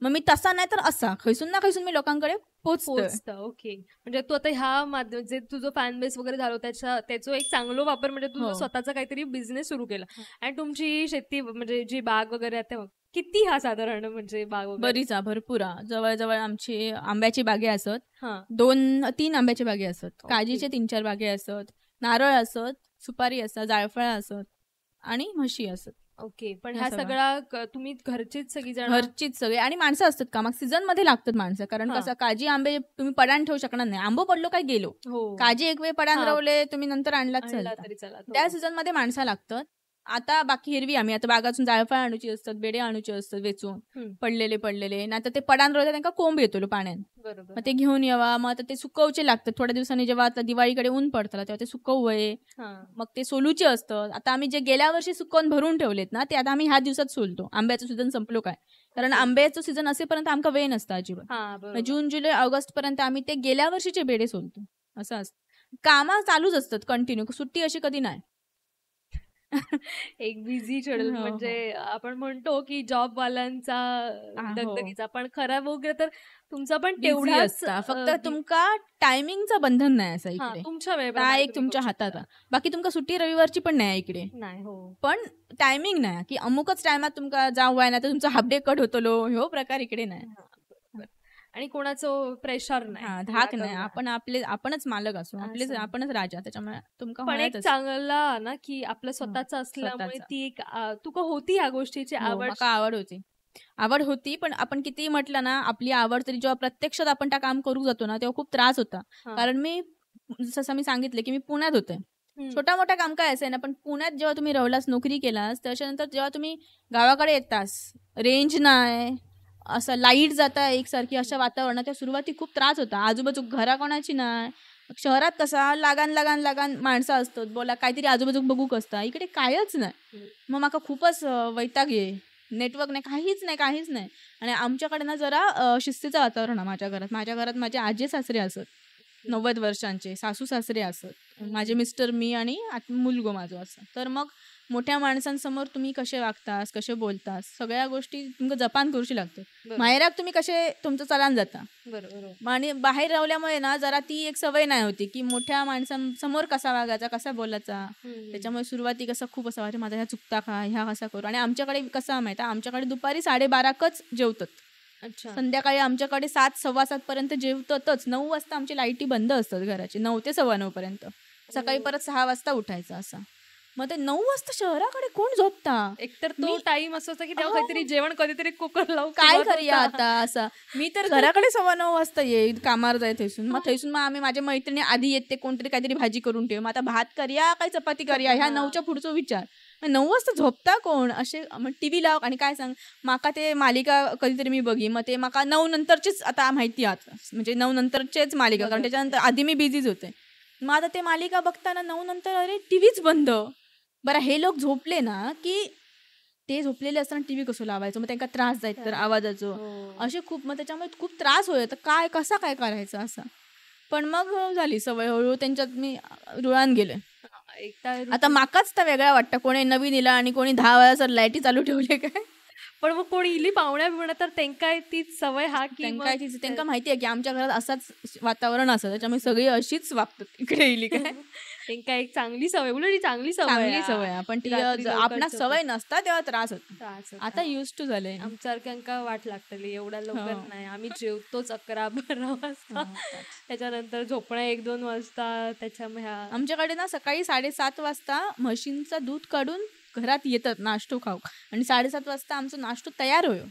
मग मी तसा नाही तर असा खैसून ना खैसून मी लोकांकडे पोहोचतं. ओके, म्हणजे तू आता ह्या जे तुझं फॅन बेस वगैरे झालं त्याचा एक चांगला वापर म्हणजे तुझं स्वतःचा काहीतरी बिझनेस सुरू केला. आणि तुमची शेती म्हणजे जी बाग वगैरे आहे किती हा साधारण म्हणजे बाग बरीच भरपूर जवळजवळ आमची आंब्याची बागे असत, 2-3 आंब्याची बागे असत, काजीचे 3-4 बागे असत, नारळ असत, सुपारी असत, जायफळ असत आणि म्हशी असत. ओके, पण ह्या सगळ्या तुम्ही घरचीच सगळी आणि माणसं असतात का, मग सीझन मध्ये लागतात माणसं, कारण कसं काजी आंबे तुम्ही पडान ठेवू शकणार नाही, आंबो पडलो काय गेलो, काजी एक वेळ पडान रावले तुम्ही नंतर आणलाच तरी चला, त्या सीझन मध्ये माणसं लागतात. आता बाकी हिरवी आम्ही आता बागातून जायफळ आणूची असतात, बेडे आणूचे असतात वेचून पडलेले नाही तर ते पडान राहते त्यांना कोंब येतो पाण्यात, मग ते घेऊन यावा, मग आता ते सुकवचे लागतात थोड्या दिवसांनी, जेव्हा आता दिवाळीकडे ऊन पडतं तेव्हा ते सुकवय, मग ते सोलूचे असतं. आता आम्ही जे गेल्या वर्षी सुकवून भरून ठेवलेत ना ते आता आम्ही ह्या दिवसात सोलतो. आंब्याचं सीझन संपलो काय, कारण आंब्याचं सीझन असेपर्यंत आमका वेळ नसतं अजिबात, जून जुलै ऑगस्ट पर्यंत आम्ही ते गेल्या वर्षीचे बेडे सोलतो. असं असतं, कामा चालूच असतात कंटिन्यू, सुट्टी अशी कधी नाही. एक बिझी शेड्यूल, म्हणजे आपण म्हणतो की जॉब वाल्यांचा दगदगीचा, पण खरं वगैरे तर तुमचा पण तेवढाच, फक्त तुमका टायमिंगचं बंधन नाही असं इकडे, तुमच्या वेळ एक तुमच्या हातात. बाकी तुमका सुट्टी रविवारची पण नाही इकडे, पण टायमिंग नाही की अमुकच टायमात तुमका जाऊ आहे ना तर तुमचा हाफ डे कट होतो, हो प्रकार इकडे नाही. आणि कोणाचं प्रेशर नाही, धाक नाही, आपणच मालक असो, आपणच राजा, त्याच्यामुळे तुमका पण एक चांगला ना की आपलं स्वतःचं असल्यामुळे ती एक तुका होती ह्या गोष्टीची आवड होती. पण आपण किती म्हटलं ना आपली आवड तरी जेव्हा प्रत्यक्षात आपण त्या काम करू जातो ना तेव्हा खूप त्रास होता. कारण मी जसं मी सांगितलं की मी पुण्यात होते, छोटा मोठा काम काय असेल ना, पण पुण्यात जेव्हा तुम्ही राहिलास, नोकरी केलास, त्याच्यानंतर जेव्हा तुम्ही गावाकडे येतास, रेंज नाही, असं लाईट जाता एकसारखी अशा वातावरणात, त्या सुरुवाती खूप त्रास होता. आजूबाजू घरा कोणाची नाही, शहरात कसा लगान माणसं असतात, बोला काहीतरी आजूबाजू बघूक असता, इकडे कायच नाही. मग माका खूपच वैताग ये, नेटवर्क नाही, काहीच नाही. आणि आमच्याकडे ना जरा शिस्तीचं वातावरण आहे माझ्या घरात माझे आजी सासरे असत 90 वर्षांचे, सासू सासरे असत, माझे मिस्टर, मी आणि मुलगो माझं असं. तर मग मोठ्या माणसांसमोर तुम्ही कसे वागतास, कसे बोलतास, सगळ्या गोष्टी तुमका जपान करूशी लागतात. माहेरात तुम्ही कसे तुमचं चलान जाता, बरोबर, आणि बाहेर राहिल्यामुळे ना जरा ती एक सवय नाही होती की मोठ्या माणसांसमोर कसा वागायचा, कसा बोलायचा. त्याच्यामुळे सुरुवाती कसं खूप असं वाटतं माझा ह्या चुकता का, ह्या कसा करू. आणि आमच्याकडे कसं माहिती, आमच्याकडे दुपारी 12:30च जेवतात. संध्याकाळी आमच्याकडे 7-7:15 पर्यंत जेवतातच. 9 वाजता आमची लाईटी बंद असतात घराची, 9 ते 9:15 पर्यंत. सकाळी परत 6 वाजता उठायचं असं. मग ते 9 वाजता शहराकडे कोण झोपता, एकतर तो टाइम असं की तेव्हा काहीतरी जेवण कधीतरी कुकर लावून काय करूया आता असं. मी तर घराकडे 9:15 वाजता येईल, कामावर जाय थैसून, मग आम्ही माझ्या मैत्रिणी आधी येते, कोणतरी काहीतरी भाजी करून ठेव, मग आता भात करूया काय चपाती करूया, ह्या 9च्या पुढचा विचार. 9 वाजता झोपता कोण असे मग टीव्ही लाव आणि काय सांग माका ते मालिका कधीतरी मी बघी मग ते माका 9 नंतरचीच आता माहिती आता म्हणजे 9 नंतरचेच मालिका कारण त्याच्यानंतर आधी मी बिझीच होते मग आता ते मालिका बघताना 9 नंतर अरे टीव्हीच बंद बरं हे लोक झोपले ना की ते झोपलेले असताना टीव्ही कसं लावायचं मग त्यांना त्रास जायचं तर आवाजाचं असे खूप मग त्याच्यामुळे खूप त्रास होईल तर काय कसा काय करायचं असं पण मग झाली सवय हळूहळू त्यांच्यात मी रुळान गेले आता माकाच तर वेगळा वाटतं कोणी नवीन इला आणि कोणी 10 वेळा लाईटी चालू ठेवले काय पण मग कोणी इली पाहुण्या बिवण्या तर त्यांना तीच सवय हा की त्यांना माहिती आहे की आमच्या घरात असाच वातावरण असतं त्याच्यामुळे सगळी अशीच वागतात इकडे इली काय त्यांना एक चांगली सवय उलट चांगली सवय पण ती आपणा सवय नसता तेव्हा त्रास होतो आता युज टू झाले आमच्यासारख्यांका वाट लागतली एवढ्या लवकर नाही आम्ही जेवतोच 11-12 वाजता त्याच्यानंतर झोपणं 1-2 वाजता त्याच्यामुळे आमच्याकडे ना सकाळी 7:30 वाजता म्हशींचं दूध काढून घरात येतात नाश्तो खाऊ आणि 7:30 वाजता आमचा नाश्तो तयार होयो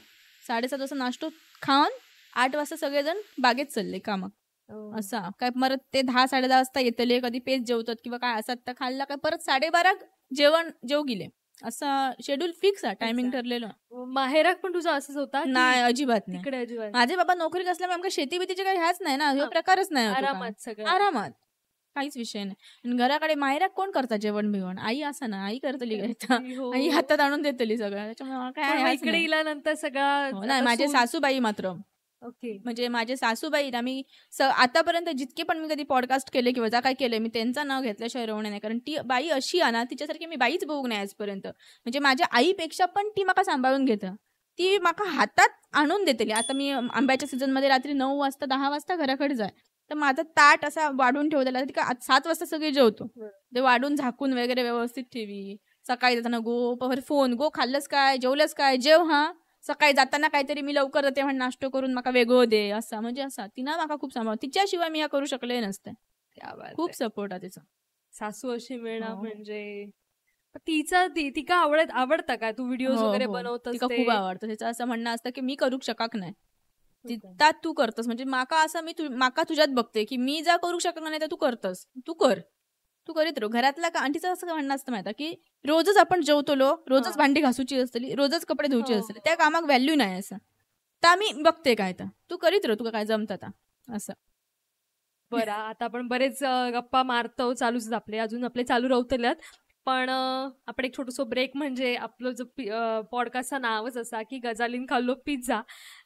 7:30 वाजता नाश्तो खाऊन 8 वाजता सगळेजण बागेत चालले कामाक असा काय परत ते 10-10:30 वाजता येतले कधी पेज जेवतात किंवा काय असं तर खाल्ला काय परत 12:30 जेव गेले असं शेड्यूल फिक्स आहे टायमिंग ठरलेलं माहेरात पण तुझा असंच होता नाही अजिबात नाही तिकडे अजिबात माझे बाबा नोकरी असल्यामुळे आमच्या शेती बितीचे काही ह्याच नाही ना हे प्रकारच नाही आरामात सगळं आरामात काहीच विषय नाही आणि घराकडे माहेरात कोण करता जेवण बिवण आई असं ना आई करतली आई हातात आणून देतली सगळं त्याच्यामुळे काय इकडे गेल्यानंतर सगळं नाही माझे सासूबाई मात्र ओके म्हणजे माझे सासूबाई आम्ही आतापर्यंत जितके पण मी कधी पॉडकास्ट केले किंवा जा काय केले मी त्यांचं नाव घेतल्याशिवाय रवणे नाही कारण ती बाई अशी आहे ना तिच्यासारखी मी बाईच बघू नाही आजपर्यंत म्हणजे माझ्या आईपेक्षा पण ती माका सांभाळून घेतं ती माका हातात आणून देतली आता मी आंब्याच्या सीझनमध्ये रात्री 9 वाजता 10 वाजता घराकडे जाय तर माझा ताट असा वाढून ठेवलेला 7 वाजता सगळे जेवतो ते वाढून झाकून वगैरे व्यवस्थित ठेवी सकाळी जाताना गो खाल्लंच काय जेवलंच काय जेव हा सकाळी जाताना काहीतरी मी लवकर जाते म्हणून नाश्तो करून माका वेगळं दे असा म्हणजे असा तिनं माका खूप सांभाळ तिच्याशिवाय मी करू शकले नसते खूप सपोर्ट आहे तिचा सासू अशी मिळणं म्हणजे तिका आवडतं का तू व्हिडिओ वगैरे बनवतोस तिका खूप आवडतं तिचं असं म्हणणं असतं की मी करू शकत नाही तिथं तू करतस म्हणजे माका असं माका तुझ्यात बघते की मी जा करू शकणार नाही तर तू करतस तू करीत राहू घरातला का आंटीचं असं म्हणणं असतं माहिती की रोजच आपण जेवतलो रोजच भांडी घासूची असतली रोजच कपडे धुवचे असतले त्या कामाक व्हॅल्यू नाही असं तर मी बघते काय तर तू करीत राहू तुका काय जमत आता असं बरं आता आपण बरेच गप्पा मारतो चालूच आपले अजून आपले चालू राहतल्यात पण आपण एक छोटंसं ब्रेक म्हणजे आपलं जो पॉडकास्टचं नावच असा की गजालीन खाल्लो पिझ्झा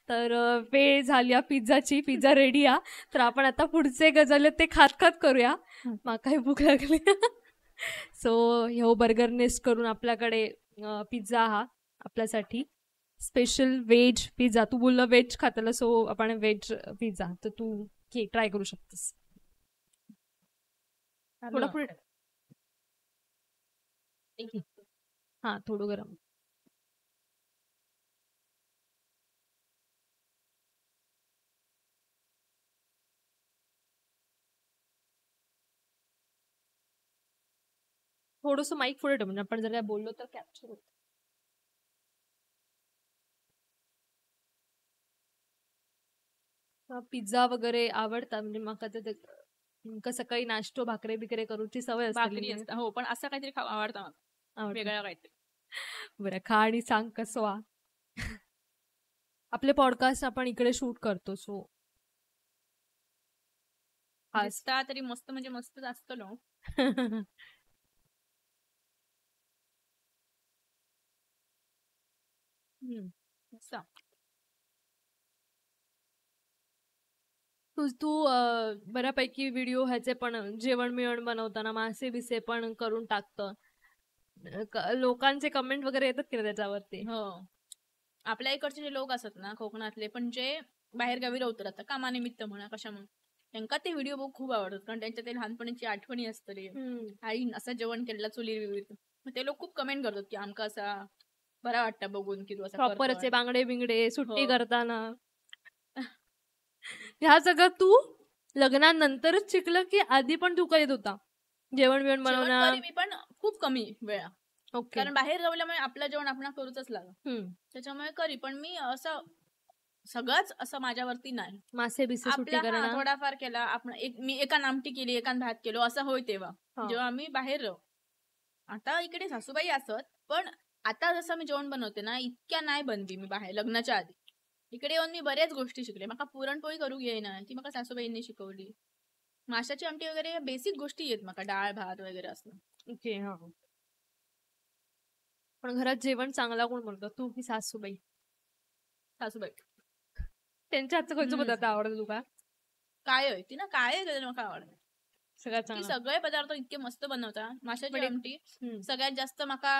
तर वेळ झाली पिझ्झाची पिझ्झा रेडी आ तर आपण आता पुढचे गजाले ते खात करूया माकाही भूक लागली सो ह्यो बर्गर नेस्ट करून आपल्याकडे पिझ्झा हा आपल्यासाठी स्पेशल व्हेज पिझ्झा तू बोललं व्हेज खातलं सो आपण व्हेज पिझ्झा तर तू ट्राय करू शकतेस थोडा पुढे हा थोडं गरम थोडंसं माईक पुढे ठेव म्हणजे आपण जर काय बोललो तर कॅप्चर होत पिझ्झा वगैरे आवडता म्हणजे मग सकाळी नाश्तो भाकरे बिकरे करूची सवय असते हो पण असं काहीतरी आवडतं मला वेगळं काहीतरी बरं खा आणि सांग कसं वा आपले पॉडकास्ट आपण इकडे शूट करतो सो असता तरी मस्त म्हणजे मस्त असतो नो तू बऱ्यापैकी व्हिडिओ ह्याचे पण जेवण मिळवण बनवताना मासे बिसे पण करून टाकतं लोकांचे कमेंट वगैरे येतात की त्याच्यावरती हो आपल्या इकडचे जे लोक असतात ना कोकणातले पण जे बाहेर गावी राहतात आता कामानिमित्त म्हणा कशामुळे त्यांना ते व्हिडिओ बघ खूप आवडतात कारण त्यांच्या ते लहानपणीची आठवणी असतली आई असं जेवण केलेलं चुली ते लोक खूप कमेंट करतात की आमका असा बरा वाटतं बघून की तू असं प्रॉपरचे बांगडे बिंगडे सुट्टी करताना ह्या सगळं तू लग्नानंतरच शिकलं की आधी पण तू करीत होता जेवण बिवण बनवणार मी पण खूप कमी वेळा कारण बाहेर जाऊल्यामुळे आपलं जेवण आपण करूच लागलं त्याच्यामुळे करी पण मी असं सगळंच असं माझ्यावरती नाही मासे बिसे सुट्टी करणं थोडाफार केला आपण मी एका आमटी केली एका भात केलो असं होय तेव्हा जेव्हा आम्ही बाहेर राहू आता इकडे सासूबाई असत पण आता जसं मी जेवण बनवते ना इतक्या नाही बनली मी बाहेर लग्नाच्या आधी. इकडे येऊन मी बऱ्याच गोष्टी शिकले. मला पुरणपोळी करू येईना ती मला सासूबाईंनी शिकवली. माशाची आमटी वगैरे बेसिक गोष्टी येत मला, डाळ भात वगैरे असं. ओके. हा. पण घरात जेवण चांगला कोण बनवतं, तू की सासूबाई? सासूबाई. त्यांच्या हातचं खयचं पदार्थ आवडतं तुका? काय ती ना काय मला आवडतं. सगळ्यात ती चांगला. सगळे पदार्थ इतके मस्त बनवता. माशाची पण आमटी सगळ्यात जास्त माका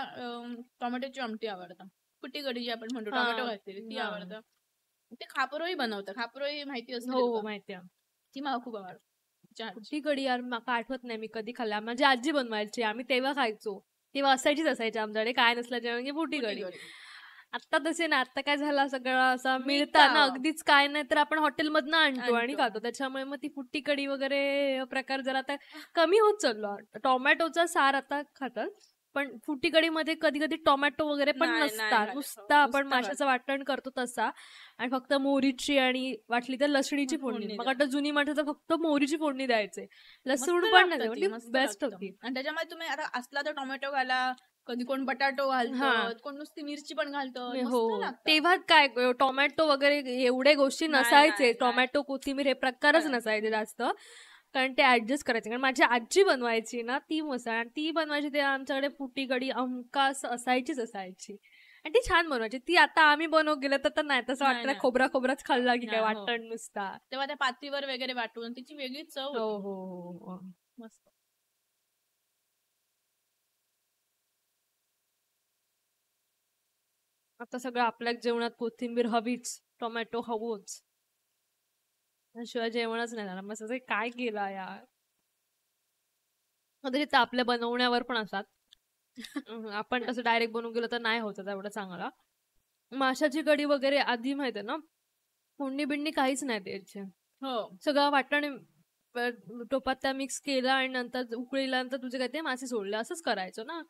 टोमॅटोची आमटी आवडतं. कुट्टी कढी जी आपण म्हणतो हा. टोमॅटो घातलेली ती हा. आवडतं. ते खापरोळी बनवतं. खापरोळी माहिती असते हो हो तुका? माहिती आहे. ती मला खूप आवडते. ती कढी यार माका आठवत नाही मी कधी खाल्ला. माझी आजी बनवायची, आम्ही तेव्हा खायचो. तेव्हा असायची आमच्याकडे, काय नसलं जेवण की फुटी कढी. आता तसे ना, आता काय झालं सगळं असं मिळताना अगदीच काय नाही तर आपण हॉटेलमधनं आणतो आणि खातो. त्याच्यामुळे मग ती फुट्टी कढी वगैरे प्रकार जरा आता कमी होत चाललो. टोमॅटोचा सार आता खातात, पण फुट्टी कढीमध्ये कधी कधी टोमॅटो वगैरे पण नसतात. नुसता आपण माशाचं वाटण करतो तसा, आणि फक्त मोहरीची आणि वाटली तर लसणीची फोडणी. मग आता जुनी माणसं फक्त मोहरीची फोडणी द्यायचे, लसूण पण नाही, बेस्ट होती. आणि त्याच्यामध्ये तुम्ही आता असला तर टोमॅटो घाला, कधी कोण बटाटो घालतो, कोण नुसती मिरची पण घालतो. हो, तेव्हा काय टोमॅटो वगैरे एवढे गोष्टी नसायचे. टोमॅटो कोथिंबीर हे प्रकारच नसायचे जास्त, कारण ते ऍडजस्ट करायचे. कारण माझी आजी बनवायची ना ती मसाला, ती बनवायची तेव्हा आमच्याकडे फुटी कढी हमखास असायची. आणि ती छान बनवायची. ती आता आम्ही बनवू गेलं तर नाही, तसं वाटतं खोबराच खाल्ला की काय वाटण नुसता. तेव्हा त्या पातीवर वगैरे वाटून तिची वेगळी चव. हो मस्त. आता सगळं आपल्या जेवणात कोथिंबीर हवीच, टोमॅटो हवोच, शिवाय जेवणच नाही झालं. मग काय केलं यार. तर आपल्या बनवण्यावर पण असतात. आपण तसं डायरेक्ट बनवून गेलो तर नाही होत एवढं चांगला. माशाची कढी वगैरे आधी माहितीये ना, फोडणी बिडणी काहीच नाही द्यायचे. सगळं वाटण टोपात त्या मिक्स केलं आणि नंतर उकळील्यानंतर तुझे काय ते मासे सोडले, असंच करायचं ना.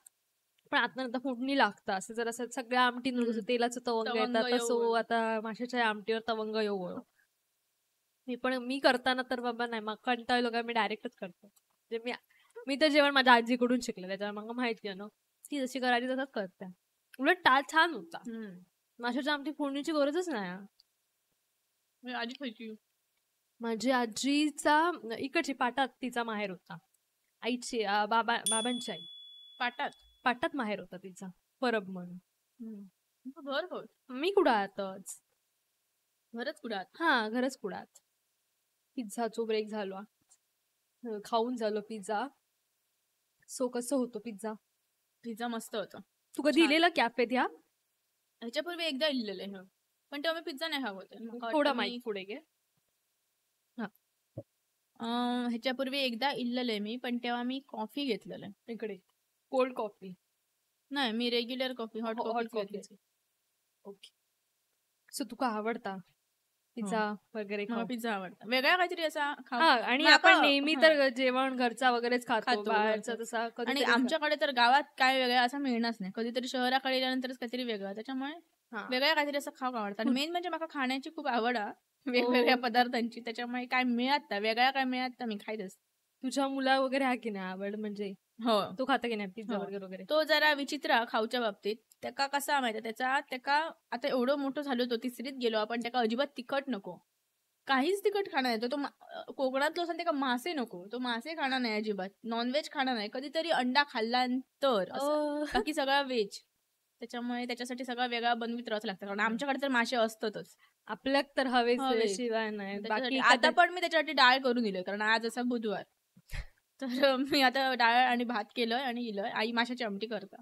पण आता नंतर फोडणी लागतं. असं जर असं सगळ्या आमटींवर जसं तेलाचं तवंग येतात तसं आता माशाच्या आमटीवर तवंग येऊ. मी करताना तर बाबा नाही, मग कंटाळलो का मी डायरेक्टच करतो. म्हणजे मी तर जेवण माझ्या आजीकडून शिकले, त्याच्यावर मला माहिती आहे ना, ती जशी करायची तसंच करते. उलट छान होता. माशाच्या आमटी फोडणीची गरजच नाही. आजी खायची. माझी आजीचा इकडची पाटात तिचा माहेर होता. आईची बाबांची आई पाटात माहेर होता तिचा, परब म्हणून. मी कुडाळातच. घरच कुडाळात? हा, घरच कुडाळात. पिझ्झाचो ब्रेक झालो, खाऊन झालो पिझ्झा. कसं होतो पिझ्झा? मस्त होतं. तू कधी दिलेला कॅफेत? ह्याच्यापूर्वी एकदा इल्लेलं, पण तेव्हा मी पिझ्झा नाही खावत. थोडा माईक पुढे घे. ह्याच्यापूर्वी एकदा इल्लेलं मी, पण तेव्हा मी कॉफी घेतलेलं. इकडे कोल्ड कॉफी नाही, मी regular coffee, hot coffee. Okay. So तुका आवडता पिझ्झा वगैरे? पिझ्झा आवडता, वेगळा काहीतरी असा. आणि आपण नेहमी तर जेवण घरचा वगैरेच खातो, बाहेरचा तसा. आणि आमच्याकडे तर गावात काय वेगळं असं मिळणारच नाही. कधीतरी शहराकडे गेल्यानंतरच काहीतरी वेगळं, त्याच्यामुळे वेगळ्या काहीतरी असं खाऊ आवडतं. आणि मेन म्हणजे मला खाण्याची खूप आवड आहे वेगवेगळ्या पदार्थांची, त्याच्यामुळे काय मिळत वेगळ्या काय मिळत मी खायच असते. तुझ्या मुला वगैरे आहे की नाही आवड? म्हणजे तो खाता की नाही पिझ्झा वगैरे? तो जरा विचित्र खाऊच्या बाबतीत. त्याका कसा माहिती, त्याका आता एवढं मोठं झालो, तो तिसरीत गेलो आपण, त्याका अजिबात तिखट नको, काहीच तिखट खाणार नाही. तो कोकणातलो असेल त्याका मासे नको, तो मासे खाणार नाही अजिबात, नॉनव्हेज खाणार नाही. कधीतरी अंडा खाल्ल्यानंतर, बाकी सगळा व्हेज. त्याच्यामुळे त्याच्यासाठी सगळा वेगळा बनवित राहावं लागतं, कारण आमच्याकडे तर मासे असतातच. आपल्याक तर हवेच शिवाय नाही. बाकी आता पण मी त्याच्यासाठी डाळ करून दिलोय, कारण आज असा बुधवार, तर मी आता डाळ आणि भात केलंय आणि इलंय. आई माशाची आमटी करता.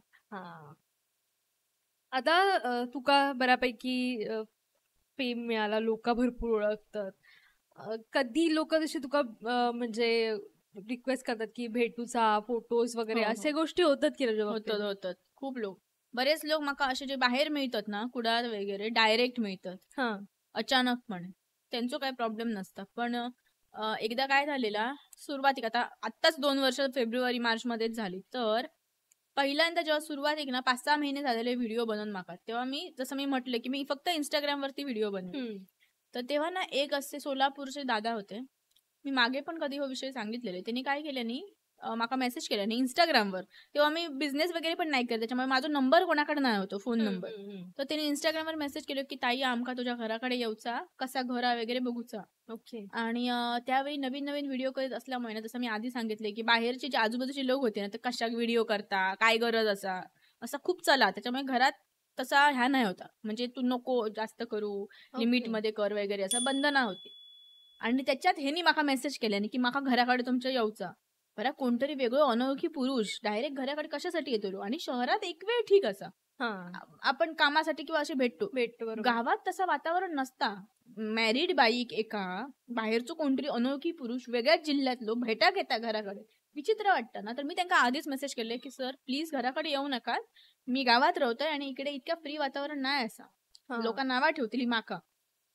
आता तुका बऱ्यापैकी फेम मिळाला, लोक भरपूर ओळखतात. कधी लोक जशी तुका म्हणजे रिक्वेस्ट करतात की भेटूचा, फोटोज वगैरे अशा गोष्टी होतात की? होतात खूप लोक, बरेच लोक माका असे जे बाहेर मिळतात ना, कुडाळ वगैरे डायरेक्ट मिळतात अचानकपणे, त्यांचं काही प्रॉब्लेम नसतं. पण एकदा काय झालेला, सुरुवातीक आत्ताच 2 वर्ष फेब्रुवारी मार्च मध्येच झाली, तर पहिल्यांदा जेव्हा सुरुवातीक ना 5-6 महिने झालेले व्हिडिओ बनवून माका, तेव्हा मी जसं मी म्हटलं की मी फक्त इंस्टाग्राम वरती व्हिडिओ बनवले. तर तेव्हा ना एक असे सोलापूरचे दादा होते, मी मागे पण कधी हो विषय सांगितलेले. त्यांनी काय केल्यानी म्हाका मेसेज केल्यानी इंस्टाग्रामवर. तेव्हा मी बिझनेस वगैरे पण नाही करत, त्याच्यामुळे माझा नंबर कोणाकडे नाही होतो, फोन नंबर. तर त्याने इंस्टाग्रामवर मेसेज केलो की ताई आमका तुझ्या घराकडे येऊचा, कसा घरा वगैरे बघूचा. ओके. आणि त्यावेळी नवीन नवीन व्हिडिओ करत असल्यामुळे ना, जसं मी आधी सांगितले की बाहेरचे जे आजूबाजूचे लोक होते ना, तर कशा व्हिडिओ करता, काय गरज असा, असं खूप चला. त्याच्यामुळे घरात तसा ह्या नाही होता, म्हणजे तू नको जास्त करू, लिमिट मध्ये कर वगैरे, असं बंधना होती. आणि त्याच्यात ह्यांनी माका मेसेज केल्याने की माका घराकडे तुमच्या येऊचा. बरं, कोणतरी वेगळं अनोळखी पुरुष डायरेक्ट घराकडे कशासाठी येतो, आणि शहरात एक वेळ ठीक असा, आपण कामासाठी किंवा असे भेटतो. गावात तसं वातावरण नसता. मॅरिड बाई एका बाहेरचं कोणतरी अनोळखी पुरुष वेगळ्याच जिल्ह्यातलो भेटा घेता घराकडे, विचित्र वाटतं ना. तर मी त्यांना आधीच मेसेज केले की सर प्लीज घराकडे येऊ नका, मी गावात राहतोय आणि इकडे इतक्या फ्री वातावरण नाही असा, लोक नावा ठेवतील माका.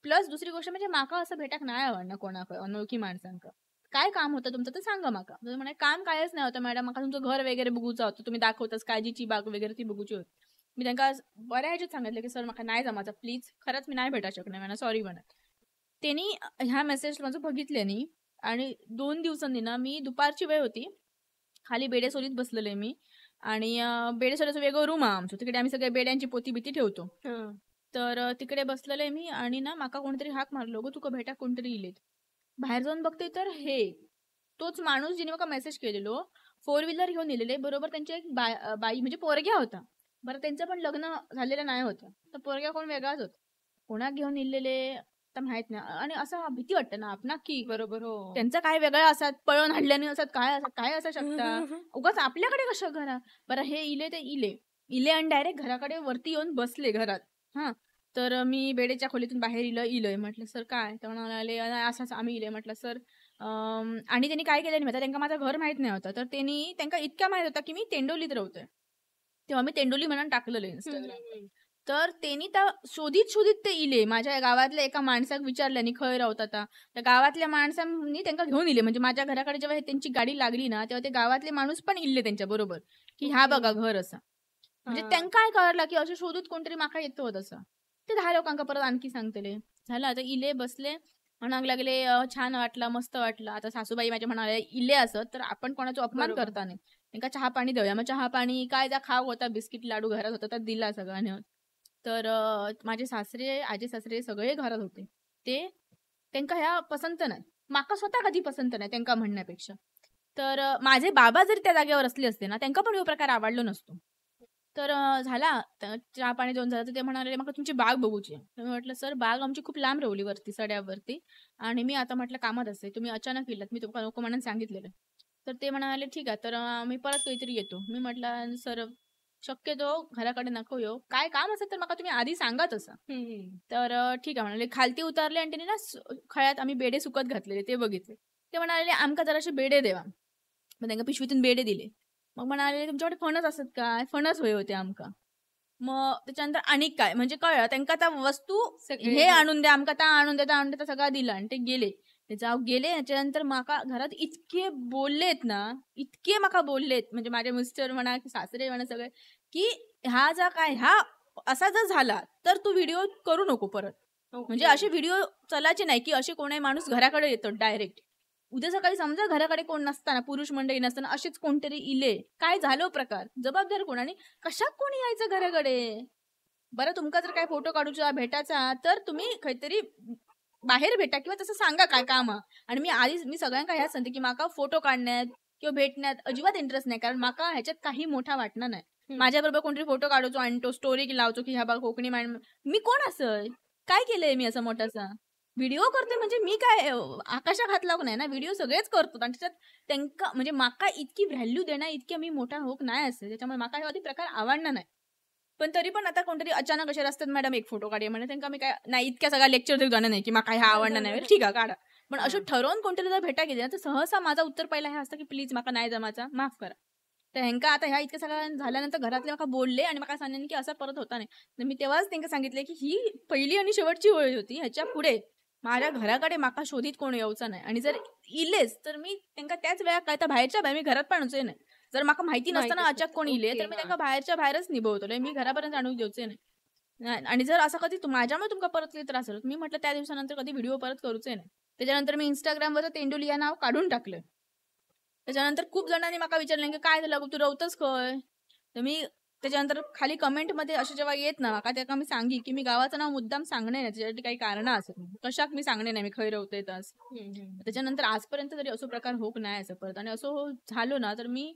प्लस दुसरी गोष्ट म्हणजे माका असं भेटाक नाही आवडणार कोणाकडे अनोळखी माणसांक. काय काम होतं तुमचं तर सांगा माका. म्हणे काम कायच नाही होतं मॅडम, माका तुमचं घर वगैरे बघूचं होतं, तुम्ही दाखवताच काळजीची बाग वगैरे ती बघूची होती. मी त्यांना बऱ्या ह्याच्यात सांगितलं की सर माका नाही जमायचं, प्लीज खरंच मी नाही भेटा शकणार, मला सॉरी म्हणत. त्यांनी ह्या मेसेज माझं बघितल्यानी आणि 2 दिवसांनी ना, मी दुपारची वेळ होती, खाली बेडेसोलीत बसलेले मी, आणि बेडेसोलीचं वेगळं रूम आहे आमचं, तिकडे आम्ही सगळे बेड्यांची पोती बिती ठेवतो. तर तिकडे बसलेले मी, आणि ना माका कोणतरी हाक मारलो, गो तुका भेटा कोणतरी इलेत. बाहेर जाऊन बघते तर हे तोच माणूस जिने मला मेसेज केलेलो, 4 व्हीलर घेऊन इलेले. बरोबर त्यांची एक बाई म्हणजे पोरग्या होता. बरं, त्यांचं पण लग्न झालेलं नाही होतं, तर पोरग्या कोण वेगळाच होता. कोणा घेऊन इलेले तर माहित नाही. आणि असं भीती वाटतं ना आपणा की बरोबर. हो. त्यांचं काय वेगळं असतात, पळून हडल्याने असतात, काय असं शकता, उगाच आपल्याकडे कसं घरा. बरं, हे इले ते इले आणि डायरेक्ट घराकडे वरती येऊन बसले घरात. तर मी बेडेच्या खोलीतून बाहेर इलोय. म्हटलं सर काय, तर म्हणाले असंच आम्ही इले. म्हटलं सर, आणि त्यांनी काय केलं नाही, त्यांना माझं घर माहित नाही होतं. तर त्यांना इतका माहित होता की मी तेंडोलीत राहतोय, तेव्हा मी तेंडोली म्हणून टाकलेलं इंस्टाग्राम. तर त्यांनी त्या शोधित ते इले. माझ्या गावातल्या एका माणसाक विचारल्यानी खय राहत आता, त्या गावातल्या माणसांनी त्यांना घेऊन इले. म्हणजे माझ्या घराकडे जेव्हा त्यांची गाडी लागली ना, तेव्हा ते गावातले माणूस पण इले त्यांच्या बरोबर, की ह्या बघा घर असं. म्हणजे त्यांना काय कळलं की असं शोधूत कोणतरी माका येतो तसं. ते 10 लोकांका परत आणखी सांगतले. झालं, आता इले बसले, म्हणाक लागले छान वाटलं, मस्त वाटलं. आता सासूबाई माझ्या म्हणाले इले असत तर आपण कोणाचा अपमान करता नाही, त्यांना चहा पाणी देऊया. मग चहा पाणी काय जा खाव होता, बिस्किट लाडू घरात होता, तर दिला सगळ्यांनी. तर माझे सासरे आजी सासरे सगळे घरात होते. ते त्यांना ह्या पसंत नाही, माका स्वतः कधी पसंत नाही त्यांना म्हणण्यापेक्षा. तर माझे बाबा जरी त्या जागेवर असले असते ना, त्यांना पण हा प्रकार आवडलो नसतो. तर झाला चहा पाणी देऊन झालं, तर ते म्हणाले मग तुमची बाग बघूची. तर मी म्हटलं सर बाग आमची खूप लांब रवली वरती सड्यावरती, आणि मी आता म्हटलं कामात असते, तुम्ही अचानक येलात, मी तुम्हाला नको म्हणून सांगितलेलं. तर ते म्हणाले ठीक आहे, तर मी परत काहीतरी येतो. मी म्हटलं सर शक्यतो घराकडे नको येऊ, काय काम असेल तर मला तुम्ही आधी सांगा तसं. तर ठीक आहे म्हणाले. खालती उतरले आणि त्यांनी ना खळ्यात आम्ही बेडे सुकत घातलेले ते बघितले. ते म्हणाले आमका जराशे बेडे देवा. मग त्यांना पिशवीतून बेडे दिले. मग म्हणाले तुमच्याकडे फणस असत काय, फणस होय होते आमका. मग त्याच्यानंतर आणि काय म्हणजे कळलं त्यांना त्या वस्तू, हे आणून द्या आमका, त्या आणून द्या सगळं दिलं, आणि ते गेले. गेले त्याच्यानंतर माका घरात इतके बोललेत ना, इतके माका बोललेत, म्हणजे माझे मिस्टर म्हणा की सासरे म्हणा सगळे, की ह्या जा काय ह्या असा जर झाला तर तू व्हिडिओ करू नको परत. म्हणजे असे व्हिडिओ चलायचे नाही की असे कोणी माणूस घराकडे येतो डायरेक्ट. उद्या सकाळी समजा घराकडे कोण नसताना, पुरुष मंडळी नसताना असेच कोणतरी इले, काय झालो प्रकार, जबाबदार कोण, आणि कशात कोणी यायचं घराकडे. बरं, तुमका जर काय फोटो काढूचा भेटायचा तर तुम्ही काहीतरी बाहेर भेटा किंवा तसं सांगा काय काम. आणि मी सगळ्यांना ह्याच सांगते की माका फोटो काढण्यात किंवा भेटण्यात अजिबात इंटरेस्ट नाही, कारण माका ह्याच्यात काही मोठा वाटणार नाही. माझ्याबरोबर कोणतरी फोटो काढतो आणि तो स्टोरी लावतो की ह्या बघा कोकणी मी कोण असं काय केलंय मी असं मोठासा व्हिडिओ करते, म्हणजे मी काय आकाशात हात लावून नाही ना, व्हिडिओ सगळेच करतो. आणि त्याच्यात त्यांना म्हणजे माका इतकी व्हॅल्यू देणार इतकी मी मोठा होक नाही असेल, त्याच्यामुळे माका हे प्रकार आवडणार नाही. पण तरी पण आता कोणतरी अचानक असे रस्त्यात मॅडम एक फोटो काढूया म्हणजे त्यांना मी काय नाही इतक्या सगळा लेक्चर देऊ जाणार नाही की माका ह्या आवडणार नाही, ठीक आहे काढा. पण असं ठरवून कोणतरी जर भेटा गेली ना, तर सहसा माझा उत्तर पहिला हे असतं की प्लीज माका नाही जमाचा, माफ करा. तर ह्यांका आता ह्या इतक्या सगळ्या झाल्यानंतर घरातले माका बोलले आणि मला सांगितलं की असं परत होता नाही. तर मी तेव्हाच त्यांना सांगितले की ही पहिली आणि शेवटची वेळ होती, ह्याच्या पुढे माझ्या घराकडे माका शोधित कोण यायचा नाही. आणि जर इलेच तर मी त्यांना त्याच वेळा काय तर बाहेरच्या बाहेर, मी घरात पण नाही. जर माका माहिती नसताना अचानक कोण इले तर मी त्यांना बाहेरच्या बाहेरच निभवतो, मी घरापर्यंत आणून द्यायचे नाही. आणि जर असं कधी माझ्यामुळे तुमका परत काही त्रास झाला, मी म्हटलं त्या दिवसानंतर कधी व्हिडिओ परत करूचे नाही. त्याच्यानंतर मी इंस्टाग्रामवर तेंडोली या नाव काढून टाकलं. त्याच्यानंतर खूप जणांनी मला विचारलं की काय झालं तू रवतच खय. तर मी त्याच्यानंतर खाली कमेंटमध्ये असे जेव्हा येत ना का त्याका मी सांगी की मी गावाचं नाव मुद्दाम सांगणे नाही, त्याच्यासाठी काही कारण असत कशाक मी सांगणे नाही मी खय रवते तास. त्याच्यानंतर आजपर्यंत जरी असो प्रकार होक नाही असं परत, आणि असं झालो ना तर मी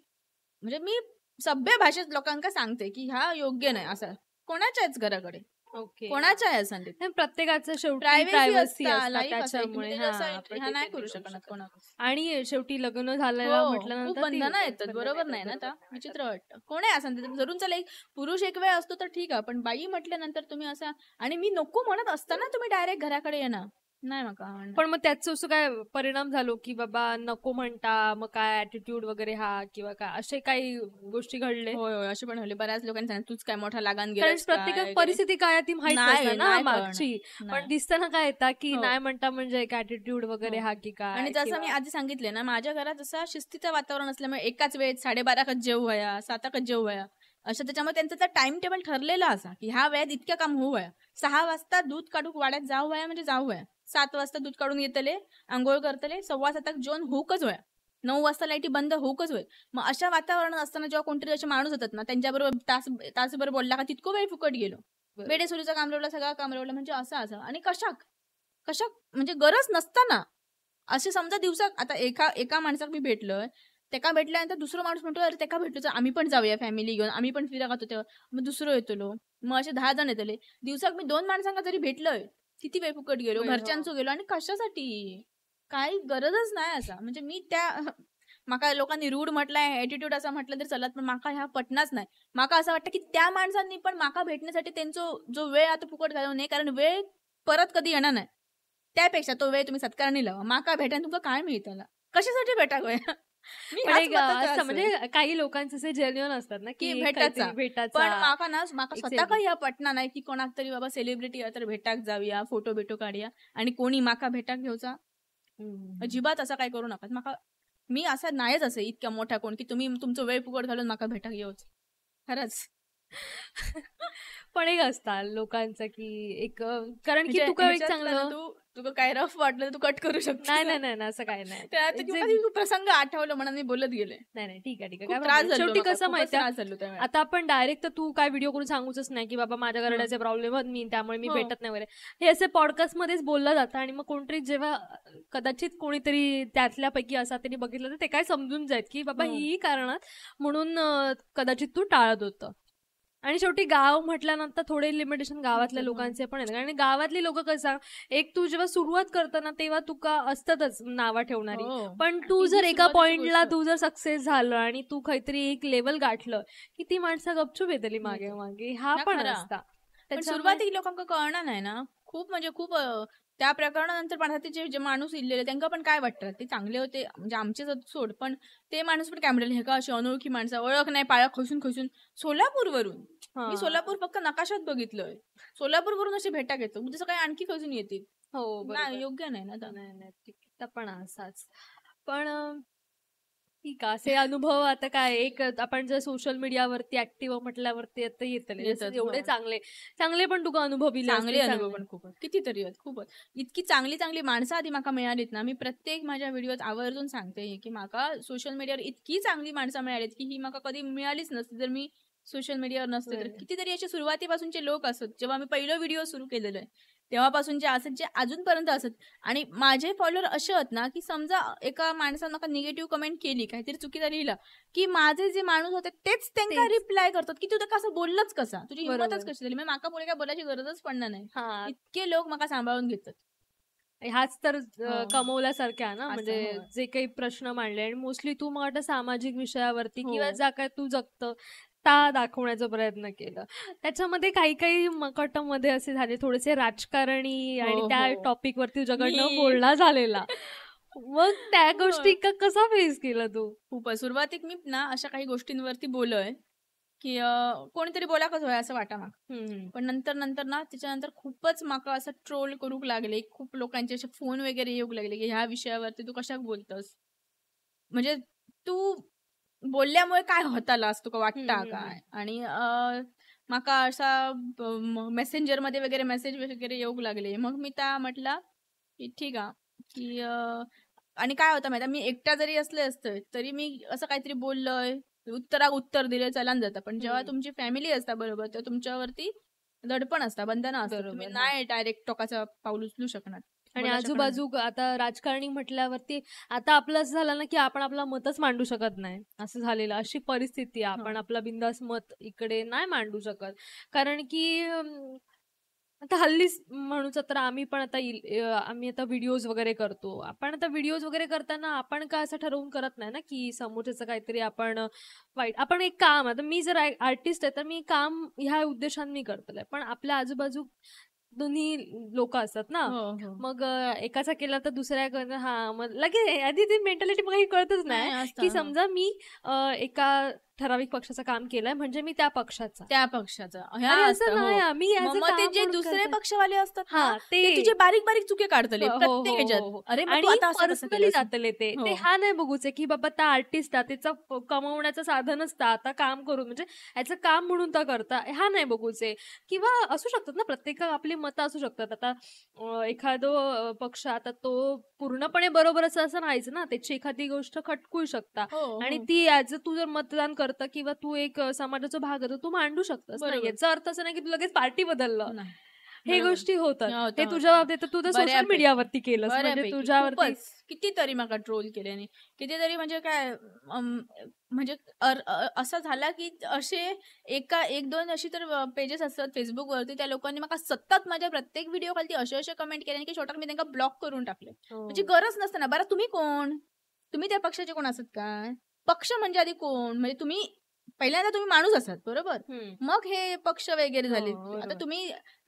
म्हणजे मी सभ्य भाषेत लोकांना सांगते की ह्या योग्य नाही असं कोणाच्याच घराकडे ओके. कोणाच्या आहे संधी प्रत्येकाचं शेवटी प्रायव्हसी प्रायव्हसी असता असतात लाईफ असते त्याच्यामुळे ह्या नाही करू शकत कोणा. आणि शेवटी लग्न झालेलं खूप म्हटल्यानंतर बंधनं येतात बरोबर नाही ना आता विचित्र वाटतं. कोण आहे असं जरूर चला एक पुरुष एक वेळ असतो तर ठीक आहे, पण बाई म्हटल्यानंतर तुम्ही असा आणि मी नको म्हणत असताना तुम्ही डायरेक्ट घराकडे येणार नाही मका. पण मग त्याचं असं काय परिणाम झालो की बाबा नको म्हणता मग काय ऍटिट्यूड वगैरे हा किंवा काय असे काही गोष्टी घडले? होय होय असे पण झाले. बऱ्याच लोकांनी सांगितलं तूच काय मोठा लागान कारण गेलास प्रत्येक परिस्थिती काय ती माहित नसते ना मागची, पण दिसताना काय येतात की नाही म्हणता म्हणजे एक ऍटिट्यूड वगैरे हा की काय. आणि जसं मी आधी सांगितले ना माझ्या घरात जसं शिस्तीचं वातावरण असल्यामुळे एकाच वेळेत 12:30 जेव व्हाया 7 जेव व्हाया असं, त्याच्यामुळे त्यांचा टाइम टेबल ठरलेला असा की ह्या वेळेत इतक्या काम होऊ व्हाया. 6 वाजता दूध काढूक वाड्यात जाऊ व्हाया म्हणजे जाऊ व्हाया. 7 वाजता दूध काढून येतले आंघोळ करतले 7:15 जेवण होऊकच व्हाया. 9 वाजता लाईटी बंद होऊकच होय. मग अशा वातावरणात असताना जेव्हा कोणतरी असे माणूस होतात ना त्यांच्याबरोबर तासभर बोलला का तितको वेळ फुकट गेलो. बेडेसुरीचा काम रवला सगळं काम रवलं म्हणजे असं आणि कशाक म्हणजे गरज नसताना असे समजा दिवसात आता एका माणसाला मी भेटलोय त्याका भेटल्यानंतर दुसरं माणूस म्हणतो अरे त्याका भेटलो तर आम्ही पण जाऊया फॅमिली घेऊन आम्ही पण फिरा खातो तेव्हा मग दुसरं येतलो मग असे 10 जण येतले दिवसात मी 2 माणसांना जरी भेटलोय किती वेळ फुकट गेलो घरच्यांचो गेलो आणि कशासाठी काही गरजच नाही असा. म्हणजे मी त्या माका लोकांनी रूड म्हटलंय ऍटिट्यूड असं म्हटलं तरी चलत पण माका ह्या पटनाच नाही. माका असं वाटतं की त्या माणसांनी पण माका भेटण्यासाठी त्यांचा जो वेळ आता फुकट घालवू नये कारण वेळ परत कधी येणार नाही. त्यापेक्षा तो वेळ तुम्ही सत्कारणी लावा. माका भेटायला तुमका काय मिळतं कशासाठी भेटा गोया. म्हणजे काही लोकांचे असे जेन्युइन असतात ना की भेटायचा पण माका स्वतः काही या पटना नाही की कोणाक तरी बाबा सेलिब्रिटी तर भेटाक जाऊया फोटो बिटो काढूया आणि कोणी माका भेटाक घेऊचा अजिबात असं काय करू नका. माका मी असं नाहीच असे इतक्या मोठ्या कोण की तुम्ही तुमचं वेळ फुकट घालून माका भेटाक येऊच खरंच. पण एक असतात लोकांचं की एक कारण की तुका एक चांगलं तुला काय रफ वाटलं तू कट करू शकतो. नाही असं काय नाही. प्रसंग आठवलं म्हणून मी बोलत गेले. नाही ठीक आहे शेवटी कसं माहिती आता आपण डायरेक्ट तू काय व्हिडिओ करून सांगूच नाही की बाबा माझ्या घराचे प्रॉब्लेम मी त्यामुळे मी भेटत नाही वगैरे हे असे पॉडकास्ट मध्येच बोललं जातं. आणि मग कोणतरी जेव्हा कदाचित कोणीतरी त्यातल्यापैकी असा त्यांनी बघितलं तर ते काय समजून जाईल की बाबा ही कारणात म्हणून कदाचित तू टाळत होतं. आणि शेवटी गाव म्हटल्यानंतर थोडे लिमिटेशन गावातल्या लोकांचे पण आहेत. आणि गावातली लोक कसं एक तू जेव्हा सुरुवात करताना तेव्हा तुका असतातच नावा ठेवणारी, पण तू जर एका पॉइंटला तू जर सक्सेस झालं आणि तू काहीतरी एक लेवल गाठलं की ती माणसं गपचूप येतली मागे मागे हा पण असता. सुरुवाती लोकांना कळणार नाही ना खूप म्हणजे खूप त्या प्रकरणानंतर पण जे माणूस इल्लेले त्यांना पण काय वाटतं ते चांगले होते म्हणजे आमचे सोड पण ते माणूस पण काय म्हणले हे का अशी अनोळखी माणसं ओळख नाही पाया खसून सोलापूरवरून मी सोलापूर फक्त नकाशात बघितलंय सोलापूरवरून अशी भेटा घेतो म्हणजे काही आणखी खसून येतील. हो योग्य नाही ना पण असाच पण ठीक आहे. असे अनुभव आता काय एक आपण जर सोशल मीडियावरती ऍक्टिव्ह म्हटल्यावरती आता येतले एवढे चांगले पण तुका अनुभव चांगले अनुभव पण खूप कितीतरी आहेत खूपच. इतकी चांगली माणसं आधी माका मिळालीत ना मी प्रत्येक माझ्या व्हिडिओत आवर्जून सांगते की माका सोशल मीडियावर इतकी चांगली माणसं मिळालीत की ही माका कधी मिळालीच नसती जर मी सोशल मीडियावर नसते. तर कितीतरी असे सुरुवातीपासूनचे लोक असत जेव्हा मी पहिलं व्हिडिओ सुरू केलेलं आहे तेव्हापासून जे असत जे अजूनपर्यंत असत. आणि माझे फॉलोअर असे आहेत ना की समजा एका माणसानं नका निगेटिव्ह कमेंट केली काहीतरी चुकीचा लिहिलं की माझे जे माणूस होते तेच त्यांना रिप्लाय करतात की तू कसं बोललंच कसा तुझी हिंमतच कशी झाली. म्हणजे माका पुढे काय बोलायची गरजच पडणार नाही. इतके लोक माका सांभाळून घेतात. ह्याच तर कमवल्यासारख्या ना म्हणजे जे काही प्रश्न मांडले आणि मोस्टली तू मग वाटतं सामाजिक विषयावरती किंवा ज्या काय तू जगतं ता दाखवण्याचा प्रयत्न केला. त्याच्यामध्ये काही मध्ये असे झाले थोडेसे राजकारणी आणि त्या टॉपिक वरती तुझ्याकडनं बोलणं झालेला. मग त्या गोष्टी कसा फेस केला तू? खूप सुरुवातीक मी ना अशा काही गोष्टींवरती बोललोय की कोणीतरी बोला कसं असं वाटा माग. पण नंतर ना त्याच्यानंतर खूपच माका असं ट्रोल करूक लागले. खूप लोकांचे असे फोन वगैरे येऊ लागले की ह्या विषयावरती तू कशाक बोलतस म्हणजे तू बोलल्यामुळे काय होतालास तुका वाटता काय. आणि माका असा मेसेंजर मध्ये वगैरे मेसेज वगैरे येऊ लागले. मग मी त्या म्हटला की ठीक आहे की आणि काय होतं माहिती मी एकटा जरी असले असते तरी मी असं काहीतरी बोललोय उत्तराक उत्तर दिले चलान जातं, पण जेव्हा तुमची फॅमिली असता बरोबर तेव्हा तुमच्यावरती दडपण असता, बंधनं असतात, तुम्ही नाही डायरेक्ट टोकाचा पाऊल उचलू शकणार. आणि आजूबाजू आता राजकारणी म्हटल्यावरती आता आपलं असं झालं ना की आपण आपलं मतच मांडू शकत नाही, असं झालेलं, अशी परिस्थिती आहे. आपण आपला बिंदास मत इकडे नाही मांडू शकत, कारण की आता हल्लीच म्हणूच तर आम्ही पण आता आम्ही आता व्हिडिओज वगैरे करतो. आपण आता व्हिडिओज वगैरे करताना आपण काय असं ठरवून करत नाही ना की समोरच्याचं काहीतरी आपण वाईट, आपण एक काम, आता मी जर आर्टिस्ट आहे तर मी काम ह्या उद्देशाने मी करतोय, पण आपल्या आजूबाजू दोन्ही लोक असतात ना, मग एकाचा केला तर दुसऱ्या हा मग लगेच आधी ती मेंटॅलिटी मग कळतच नाही की समजा मी एका ठराविक पक्षाचं काम केलंय म्हणजे मी त्या पक्षाचं असं नाही, मी ते जे दुसरे पक्षवाले असतात ते तुझे बारीक बारीक चुके काढतले प्रत्येक ह्याच्यात, अरे पर्सनली जातले ते हा नाही बघूचे की बाबा त्या आर्टिस्ट त्याचं कमवण्याचं साधन असतं, आता काम करून म्हणजे याचं काम म्हणून तर करता, हा नाही बघूचे. किंवा असू शकतात ना प्रत्येक आपली मतं असू शकतात. आता एखादं पक्ष आता तो पूर्णपणे बरोबर असं नाहीच ना, त्याची एखादी गोष्ट खटकू शकता आणि ती ऍज तू जर मतदान करता किंवा तू एक समाजाचा भाग आहे तू मांडू शकतस. याचा अर्थ असं नाही की तू लगेच पार्टी बदललं, हे गोष्टी होतात. हे तुझ्या बाबतीत तू तर सोशल मीडियावरती केलं, म्हणजे तुझ्यावरती कितीतरी माका ट्रोल केल्याने, कितीतरी म्हणजे काय म्हणजे असं झाला की असे एक दोन अशी तर पेजेस असतात फेसबुकवरती, त्या लोकांनी मला सतत माझ्या प्रत्येक व्हिडिओ खाली असे कमेंट केले की शेवटाक मी त्यांना ब्लॉक करून टाकले. म्हणजे गरज नसताना. बरं तुम्ही कोण, तुम्ही त्या पक्षाचे कोण असत काय, पक्ष म्हणजे आधी कोण, म्हणजे तुम्ही पहिल्यांदा तुम्ही माणूस असतात बरोबर, मग हे पक्ष वगैरे झाले. आता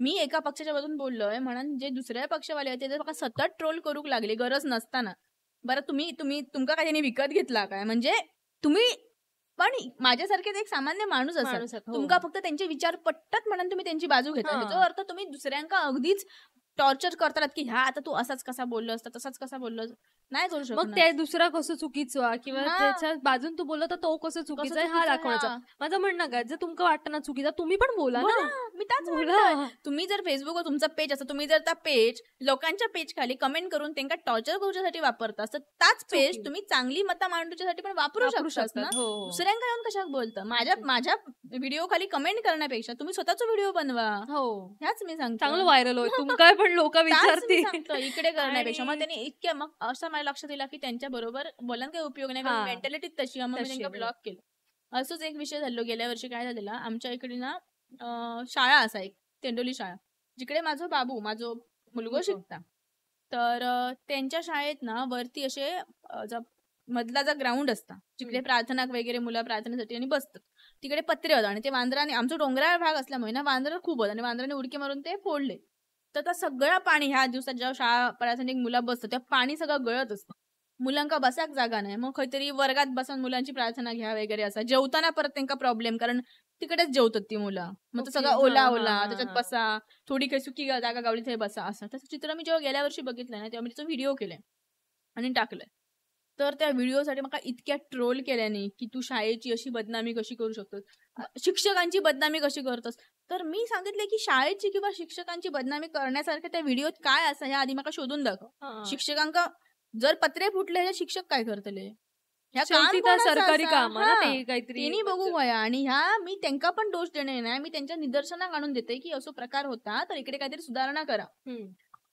मी एका पक्षाच्या बाजून बोललोय म्हणून जे दुसऱ्या पक्षवाले आहेत ते सतत ट्रोल करूक लागले गरज नसताना. बरं तुमका काय त्यांनी विकत घेतला काय, म्हणजे तुम्ही पण माझ्यासारखेच एक सामान्य माणूस असतात, तुमका फक्त त्यांचे विचार पटतात म्हणून तुम्ही त्यांची बाजू घेता, जो अर्थ तुम्ही दुसऱ्यांका अगदीच टॉर्चर करतात की ह्या आता तू असाच कसा बोललो असता तसाच कसा बोललो नाही करू शकत. मग त्या दुसरा कसं चुकीचं किंवा त्याच्या बाजून तू बोलला तर तो कसं चुकीचा आहे हा दाखवायचा. माझं म्हणणं काय, जर तुमचं वाटतं ना चुकीचा तुम्ही पण बोला ना. मी त्याच बोला, तुम्ही जर फेसबुकवर तुमचा पेज असतं, तुम्ही जर त्या पेज लोकांच्या पेज खाली कमेंट करून त्यांना टॉर्चर करूच्यासाठी वापरता असतं, त्याच पेज तुम्ही चांगली मतं मांडण्यासाठी पण वापरू शकता ना. दुसऱ्यांका येऊन कशाक बोलतं, माझ्या व्हिडिओ खाली कमेंट करण्यापेक्षा तुम्ही स्वतःचा व्हिडिओ बनवा. ह्याच मी सांगतो, चांगलं व्हायरल होईल तुमका पण लोक विचारतील इकडे करण्यापेक्षा. मग त्यांनी इतक्या मग असं मला लक्षात येईल की त्यांच्या बरोबर बोलायला काही उपयोग नाही, कारण मेंटॅलिटी तशी, मग मी त्यांना ब्लॉक केलं. असंच एक विषय झालो गेल्या वर्षी. काय झालेला, आमच्या इकडे ना शाळा असा एक तेंडोली शाळा, जिकडे माझं मुलगो शिकता, तर त्यांच्या शाळेत ना वरती असे मधला जो ग्राउंड असता जिकडे प्रार्थना वगैरे मुलं प्रार्थनेसाठी आणि बसतात, तिकडे पत्रे होतात आणि ते वांद्राने, आमचा डोंगराळ भाग असल्यामुळे ना वांद्र खूप होत आणि वांद्राने उडकी मारून ते फोडले. तर त्या सगळं पाणी ह्या दिवसात जेव्हा शाळा प्रार्थनिक मुलं बसतात त्या पाणी सगळं गळत असतं, मुलांका बसाक जागा नाही, मग काहीतरी वर्गात बसून मुलांची प्रार्थना घ्या वगैरे असा. जेवताना परत त्यांना प्रॉब्लेम, कारण तिकडेच जेवतात ती मुलं, मग तो सगळा ओला त्याच्यात बसा, थोडी काही सुकी जागा गावली ते बसा असं. तसं चित्र मी जेव्हा गेल्या वर्षी बघितलं ना तेव्हा मी त्याचा व्हिडिओ केलाय आणि टाकलंय. तर त्या व्हिडिओसाठी मला इतक्या ट्रोल केल्याने की तू शाळेची अशी बदनामी कशी करू शकतोस, शिक्षकांची बदनामी कशी करतोस. तर मी सांगितले की शाळेची किंवा शिक्षकांची बदनामी करण्यासारखं त्या व्हिडिओत काय असं ह्या आधी मला शोधून दाखव. शिक्षकांका जर पत्रे फुटले हे शिक्षक काय करतले, सरकारी काम काहीतरी बघू वया. आणि ह्या मी त्यांना पण दोष देणे नाही, मी त्यांच्या निदर्शनात आणून देते की असो प्रकार होता तर इकडे काहीतरी सुधारणा करा.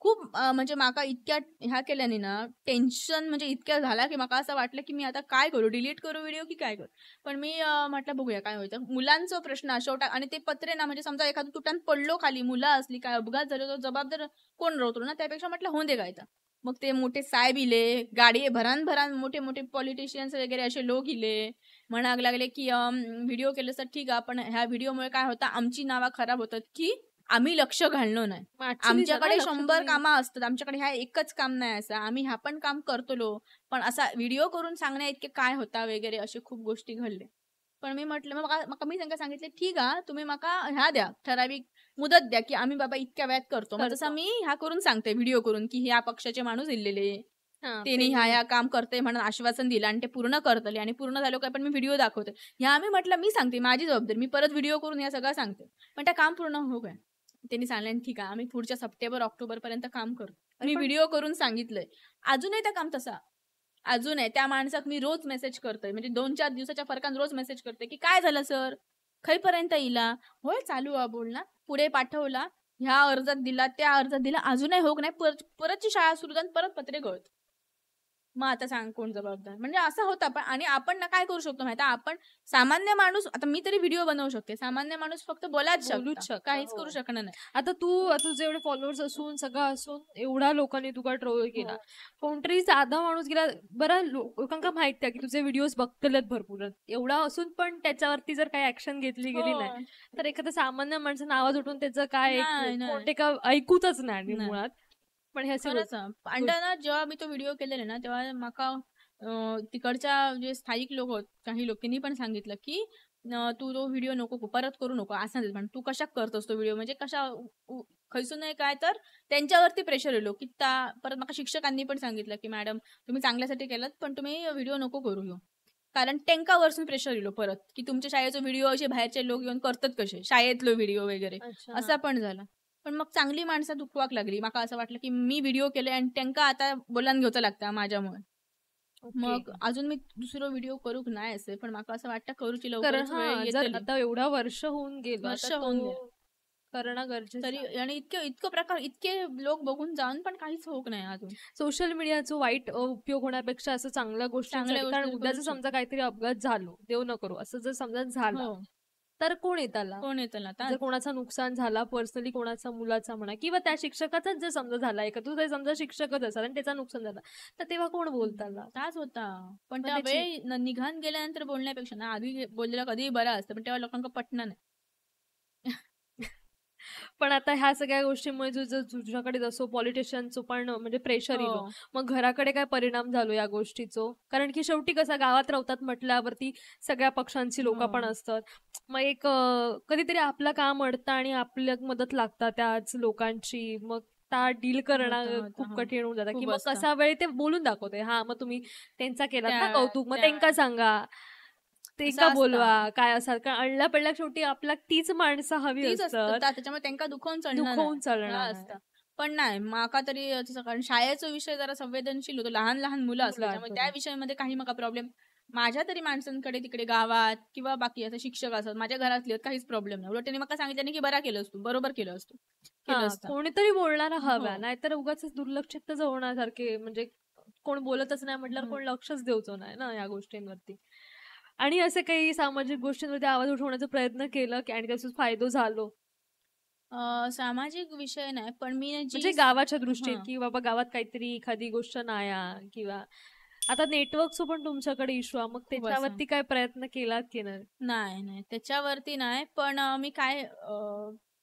खूप म्हणजे माका इतक्या ह्या केल्याने ना टेन्शन म्हणजे इतक्या झाला की माका असं वाटलं की मी आता काय करू, डिलीट करू व्हिडिओ की काय करू. पण मी म्हटलं बघूया काय होतं. मुलांचा प्रश्न शेवटा, आणि ते पत्रे ना म्हणजे समजा एखादं तुटान पडलो खाली, मुलं असली काय अपघात झालो तर जबाबदार कोण राहतो ना, त्यापेक्षा म्हटलं होऊन दे काय. मग ते मोठे साहेब इले, गाडी भरान मोठे मोठे पॉलिटिशियन्स वगैरे असे लोक इले, म्हणायला लागले की व्हिडिओ केलं तर ठीक आहे, पण ह्या व्हिडिओमुळे काय होतं, आमची नावा खराब होतात की आम्ही लक्ष घाललो नाही. आमच्याकडे 100 कामं असतात, आमच्याकडे ह्या एकच काम नाही असं, आम्ही ह्या पण काम करतो, पण असा व्हिडिओ करून सांगण्या इतके काय होता वगैरे असे खूप गोष्टी घडले. पण मी म्हटलं मग मी त्यांना सांगितले ठीक आहे, तुम्ही मका ह्या द्या, ठराविक मुदत द्या की आम्ही बाबा इतक्या वेळात करतो. जसं मी ह्या करून सांगते व्हिडिओ करून की ह्या पक्षाचे माणूस इल्लेले, त्यांनी ह्या काम करते म्हणून आश्वासन दिलं आणि ते पूर्ण करतले आणि पूर्ण झालं काय पण मी व्हिडिओ दाखवते. ह्या आम्ही म्हटलं मी सांगते माझी जबाबदारी, मी परत व्हिडिओ करून या सगळं सांगते, पण त्या काम पूर्ण हो काय. त्यांनी सांगितलं ठीक आहे, आम्ही पुढच्या सप्टेंबर ऑक्टोबर पर्यंत काम करू. मी व्हिडिओ करून सांगितलंय, अजूनही त्या काम तसा अजून आहे त्या माणसाक मी रोज मेसेज करतोय, म्हणजे 2-4 दिवसाच्या फरकान रोज मेसेज करतोय की काय झालं सर, खैपर्यंत इला, होय चालू आहे बोल ना, पुढे पाठवला, ह्या अर्जात दिला, त्या अर्जात दिला, अजूनही होक नाही, परतची शाळा सुरू झाली, परत पत्रे गळत. मग आता सांग कोण जबाबदार, म्हणजे असं होतं. पण आणि आपण ना काय करू शकतो माहिती, आपण सामान्य माणूस, आता मी तरी व्हिडिओ बनवू शकते, सामान्य माणूस फक्त बोलूच शकतो, काहीच करू शकणार नाही. आता तुझे एवढे फॉलोअर्स असून सगळं असून एवढा लोकांनी तुका ट्रोल केला, कोणतरी साधा माणूस गेला, बरं लोकांना माहिती आहे की तुझे व्हिडिओज बघतलेत भरपूर, एवढा असून पण त्याच्यावरती जर काही ऍक्शन घेतली गेली नाही तर एखाद्या सामान्य माणसानं आवाज उठून त्याचं काय कोणते का ऐकूतच नाही मुळात. पण हे असं ना, जेव्हा मी तो व्हिडिओ केलेला ना, तेव्हा माका तिकडच्या जे स्थायिक लोक होत, काही लोकांनी पण सांगितलं की तू तो व्हिडिओ नको परत करू नको, असं पण तू कशा करतोस तो व्हिडिओ, म्हणजे कशा खैसून नाही काय, तर त्यांच्यावरती प्रेशर येलो की परत मला शिक्षकांनी पण सांगितलं की मॅडम तुम्ही चांगल्यासाठी केलात, पण तुम्ही व्हिडिओ नको करू ह्यो, कारण त्यांका वरसून प्रेशर येलो परत की तुमच्या शाळेचा व्हिडिओ असे बाहेरचे लोक येऊन करतात कसे, शाळेतलो व्हिडिओ वगैरे, असा पण झाला. पण मग चांगली माणसं दुखवाक लागली. मला असं वाटलं की मी व्हिडिओ केले आणि त्यांना आता बोलान घेऊचं लागतं माझ्यामुळे. मग अजून मी दुसरा व्हिडिओ करूक नाही असे, पण मला असं वाटतं करूची लवकर. आता एवढा वर्ष होऊन गेलं करणं गरजेचं तरी, आणि इतकं प्रकार, इतके लोक बघून जाऊन पण काहीच होत नाही अजून. सोशल मीडियाचा वाईट उपयोग होण्यापेक्षा असं चांगल्या गोष्टी, कारण उद्याचं समजा काहीतरी अपघात झालो, देव न करू असं जर समजा झालं तर कोण येताला जर कोणाचं नुकसान झाला पर्सनली, कोणाचा मुलाचा म्हणा किंवा त्या शिक्षकाचाच जर समजा झाला, तू जर समजा शिक्षकच असाल आणि त्याचं नुकसान झालं तर तेव्हा कोण बोलताला, ताच होता. पण त्या वेळ निघान गेल्यानंतर बोलण्यापेक्षा ना आधी बोललेला कधीही बरा असतं, पण तेव्हा लोकांना पटणार नाही. पण आता ह्या सगळ्या गोष्टींमुळे तुझ्याकडे जसं पॉलिटिशियनचं पण म्हणजे प्रेशर येलो, मग घराकडे काय परिणाम झालो या गोष्टीचो, कारण की शेवटी कसं गावात राहतात म्हटल्यावरती सगळ्या पक्षांची लोक पण असतात, मग एक कधीतरी आपलं काम अडतं आणि आपल्या मदत लागतात त्याच लोकांची, मग त्या डील करणं खूप कठीण होऊन जातं की मग कसा वेळ ते बोलून दाखवते, हा मग तुम्ही त्यांचा केला ना कौतुक, मग त्यांना सांगा, ते का बोलवा काय असं, कारण अडला पडला शेवटी आपला तीच माणसं हवी असतात, त्याच्यामुळे त्यांना दुखवून चालणार असतं. पण नाही माका तरी, कारण शाळेचा विषय जरा संवेदनशील होतो, लहान लहान मुलं असतात, त्यामुळे त्या विषयामध्ये काही मका प्रॉब्लेम, माझ्या तरी माणसांकडे तिकडे गावात किंवा बाकी असं शिक्षक असतात, माझ्या घरातले काहीच प्रॉब्लेम नाही. उलट त्यांनी मला सांगितलं नाही की बरा केलं असतो, बरोबर केलं असतो, कोणीतरी बोलणारा हवा, नाहीतर उगाच दुर्लक्षित होण्यासारखे, म्हणजे कोण बोलतच नाही म्हटल्यावर कोण लक्षच देऊचं नाही ना या गोष्टींवरती. आणि असे काही सामाजिक गोष्टींवरती आवाज उठवण्याचा प्रयत्न केला की आणि त्याचा फायदा झालो? सामाजिक विषय नाही, पण मी म्हणजे गावाच्या दृष्टीत की बाबा गावात काहीतरी एखादी गोष्ट नाही, किंवा आता नेटवर्कचा पण तुमच्याकडे इश्यू आहे, मग त्याच्यावरती काय प्रयत्न केलात की नाही? नाही त्याच्यावरती नाही, पण मी काय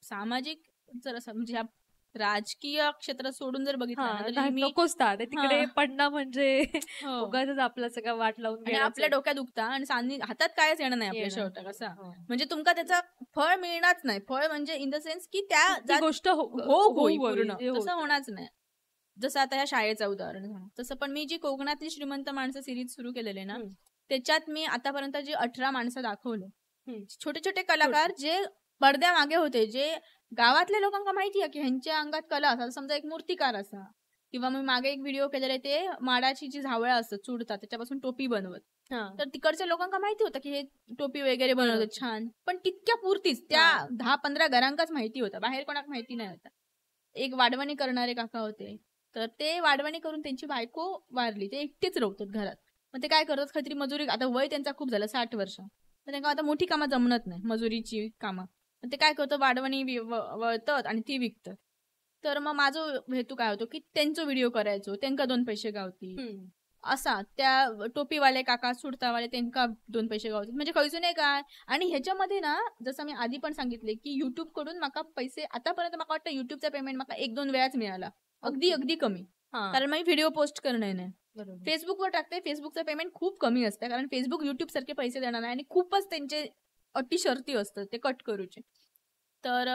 सामाजिक जर असं म्हणजे राजकीय क्षेत्र सोडून जर बघितलं नकोच तिकडे पडणं म्हणजे उगाच आपलं सगळं वाट लावून आपल्या डोक्यात दुखता आणि हातात कायच येणार नाही आपल्या शेवटाक, असं म्हणजे तुमका त्याचा फळ मिळणारच नाही. फळ म्हणजे इन द सेन्स की त्या गोष्ट पूर्ण तसं होणारच नाही. जसं आता ह्या शाळेचं उदाहरण झालं तसं, पण मी जी कोकणातली श्रीमंत माणसं सिरीज सुरू केलेले ना, त्याच्यात मी आतापर्यंत जे 18 माणसं दाखवले, छोटे छोटे कलाकार जे पडद्या मागे होते, जे गावातल्या लोकांना माहिती आहे की ह्यांच्या अंगात कला असा, समजा एक मूर्तिकार असा, किंवा मी मागे एक व्हिडिओ केलेला ते माडाची जी झावळं असतात चुडतात त्याच्यापासून टोपी बनवत, तर तिकडच्या लोकांना माहिती होतं की हे टोपी वगैरे बनवतात छान, पण तितक्या पुरतीच त्या 10-15 घरांकाच माहिती होता, बाहेर कोणाक माहिती नाही होता. एक वाढवणी करणारे काका होते, तर ते वाढवणी करून त्यांची बायको वारली, ते एकटेच राहतात घरात, मग ते काय करतात, खत्री मजुरी, आता वय त्यांचा खूप झालं 60 वर्ष, तर त्यांना आता मोठी कामं जमत नाही, मजुरीची कामं, ते काय करतो वाढवणी वळतात आणि ती विकतात. तर मग माझं हेतू काय होतो की त्यांचा व्हिडिओ करायचो, त्यांना 2 पैसे गावती, असा त्या टोपीवाले काका सुडतावाले त्यांना 2 पैसे गावतात, म्हणजे खयचो नाही काय. आणि ह्याच्यामध्ये ना जसं मी आधी पण सांगितले की युट्यूब कडून मला पैसे आतापर्यंत मला वाटतं युट्यूबचा पेमेंट मला 1-2 वेळाच मिळाला, अगदी कमी, कारण मी व्हिडिओ पोस्ट करणे नाही. फेसबुकवर टाकते, फेसबुकचं पेमेंट खूप कमी असतं, कारण फेसबुक युट्यूब सारखे पैसे देणार नाही आणि खूपच त्यांचे अटी शर्ती असतात ते कट करूचे. तर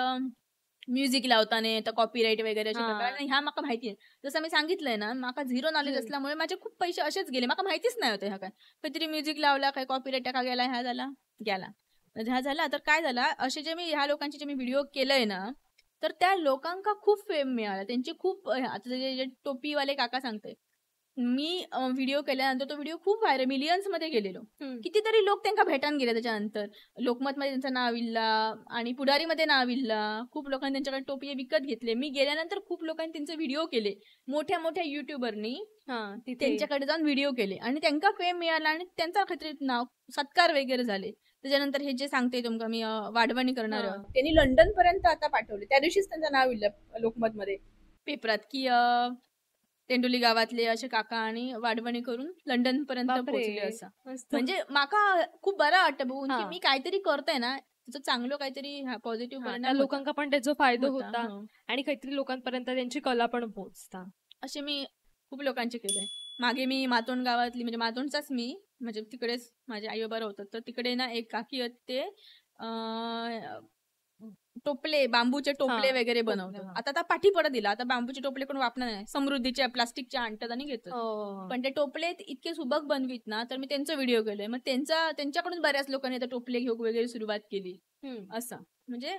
म्युझिक लावताना तर कॉपीराईट वगैरे अशा प्रकारे ह्या मला माहिती आहे. जसं मी सांगितलंय ना, मला झिरो नॉलेज असल्यामुळे माझे खूप पैसे असेच गेले, मला माहितीच नाही होते ह्या काय, काहीतरी म्युझिक लावला, काय कॉपीराईट टाका गेला, ह्या झाला तर काय झाला, असे जे मी ह्या लोकांचे जे मी व्हिडिओ केलंय ना, तर त्या लोकांना खूप फेम मिळाला, त्यांची खूप, आता जे टोपीवाले काका सांगते मी व्हिडिओ केल्यानंतर तो व्हिडिओ खूप व्हायरल मिलियन्स मध्ये गेलेलो. कितीतरी लोक त्यांना भेटान गेले त्याच्यानंतर. लोकमतमध्ये त्यांचं नाव इल्ला आणि पुढारीमध्ये नाव इल्ला. खूप लोकांनी त्यांच्याकडे टोपी विकत घेतले. मी गेल्यानंतर खूप लोकांनी त्यांचे व्हिडिओ केले. मोठ्या मोठ्या युट्यूबरनी त्यांच्याकडे जाऊन व्हिडिओ केले आणि त्यांना फेम मिळाला आणि त्यांचा खात्री नाव सत्कार वगैरे झाले. त्याच्यानंतर हे जे सांगते तुमका मी वाढवणी करणार त्यांनी लंडन पर्यंत आता पाठवले. त्या दिवशीच त्यांचं नाव इल्लं लोकमतमध्ये पेपरात की तेंडोली गावातले असे काका आणि वाढवणी करून लंडन पर्यंत पोहोचले. असं म्हणजे माका खूप बरं वाटतं बघून की मी काहीतरी करतोय ना त्याचं चांगलं काहीतरी पॉझिटिव्ह लोकांना पण त्याचा फायदा होता आणि काहीतरी लोकांपर्यंत त्यांची कला पण पोहोचता. असे मी खूप लोकांचे केले. मागे मी मातोंड गावातली म्हणजे मातोंडचाच मी म्हणजे तिकडेच माझे आई बाबा होतं तर तिकडे ना एक काकी ते टोपले बांबूचे टोपले वगैरे बनवतो. आता पाठी पडत दिला. आता बांबूचे टोपले कोण वापरणार नाही. समृद्धीच्या प्लास्टिकच्या आणतात आणि घेतात. पण ते टोपले इतके सुबक बनवीत ना तर मी त्यांचा व्हिडिओ केलाय. मग त्यांच्याकडून बऱ्याच लोकांनी टोपले घेऊन वगैरे सुरुवात केली. असं म्हणजे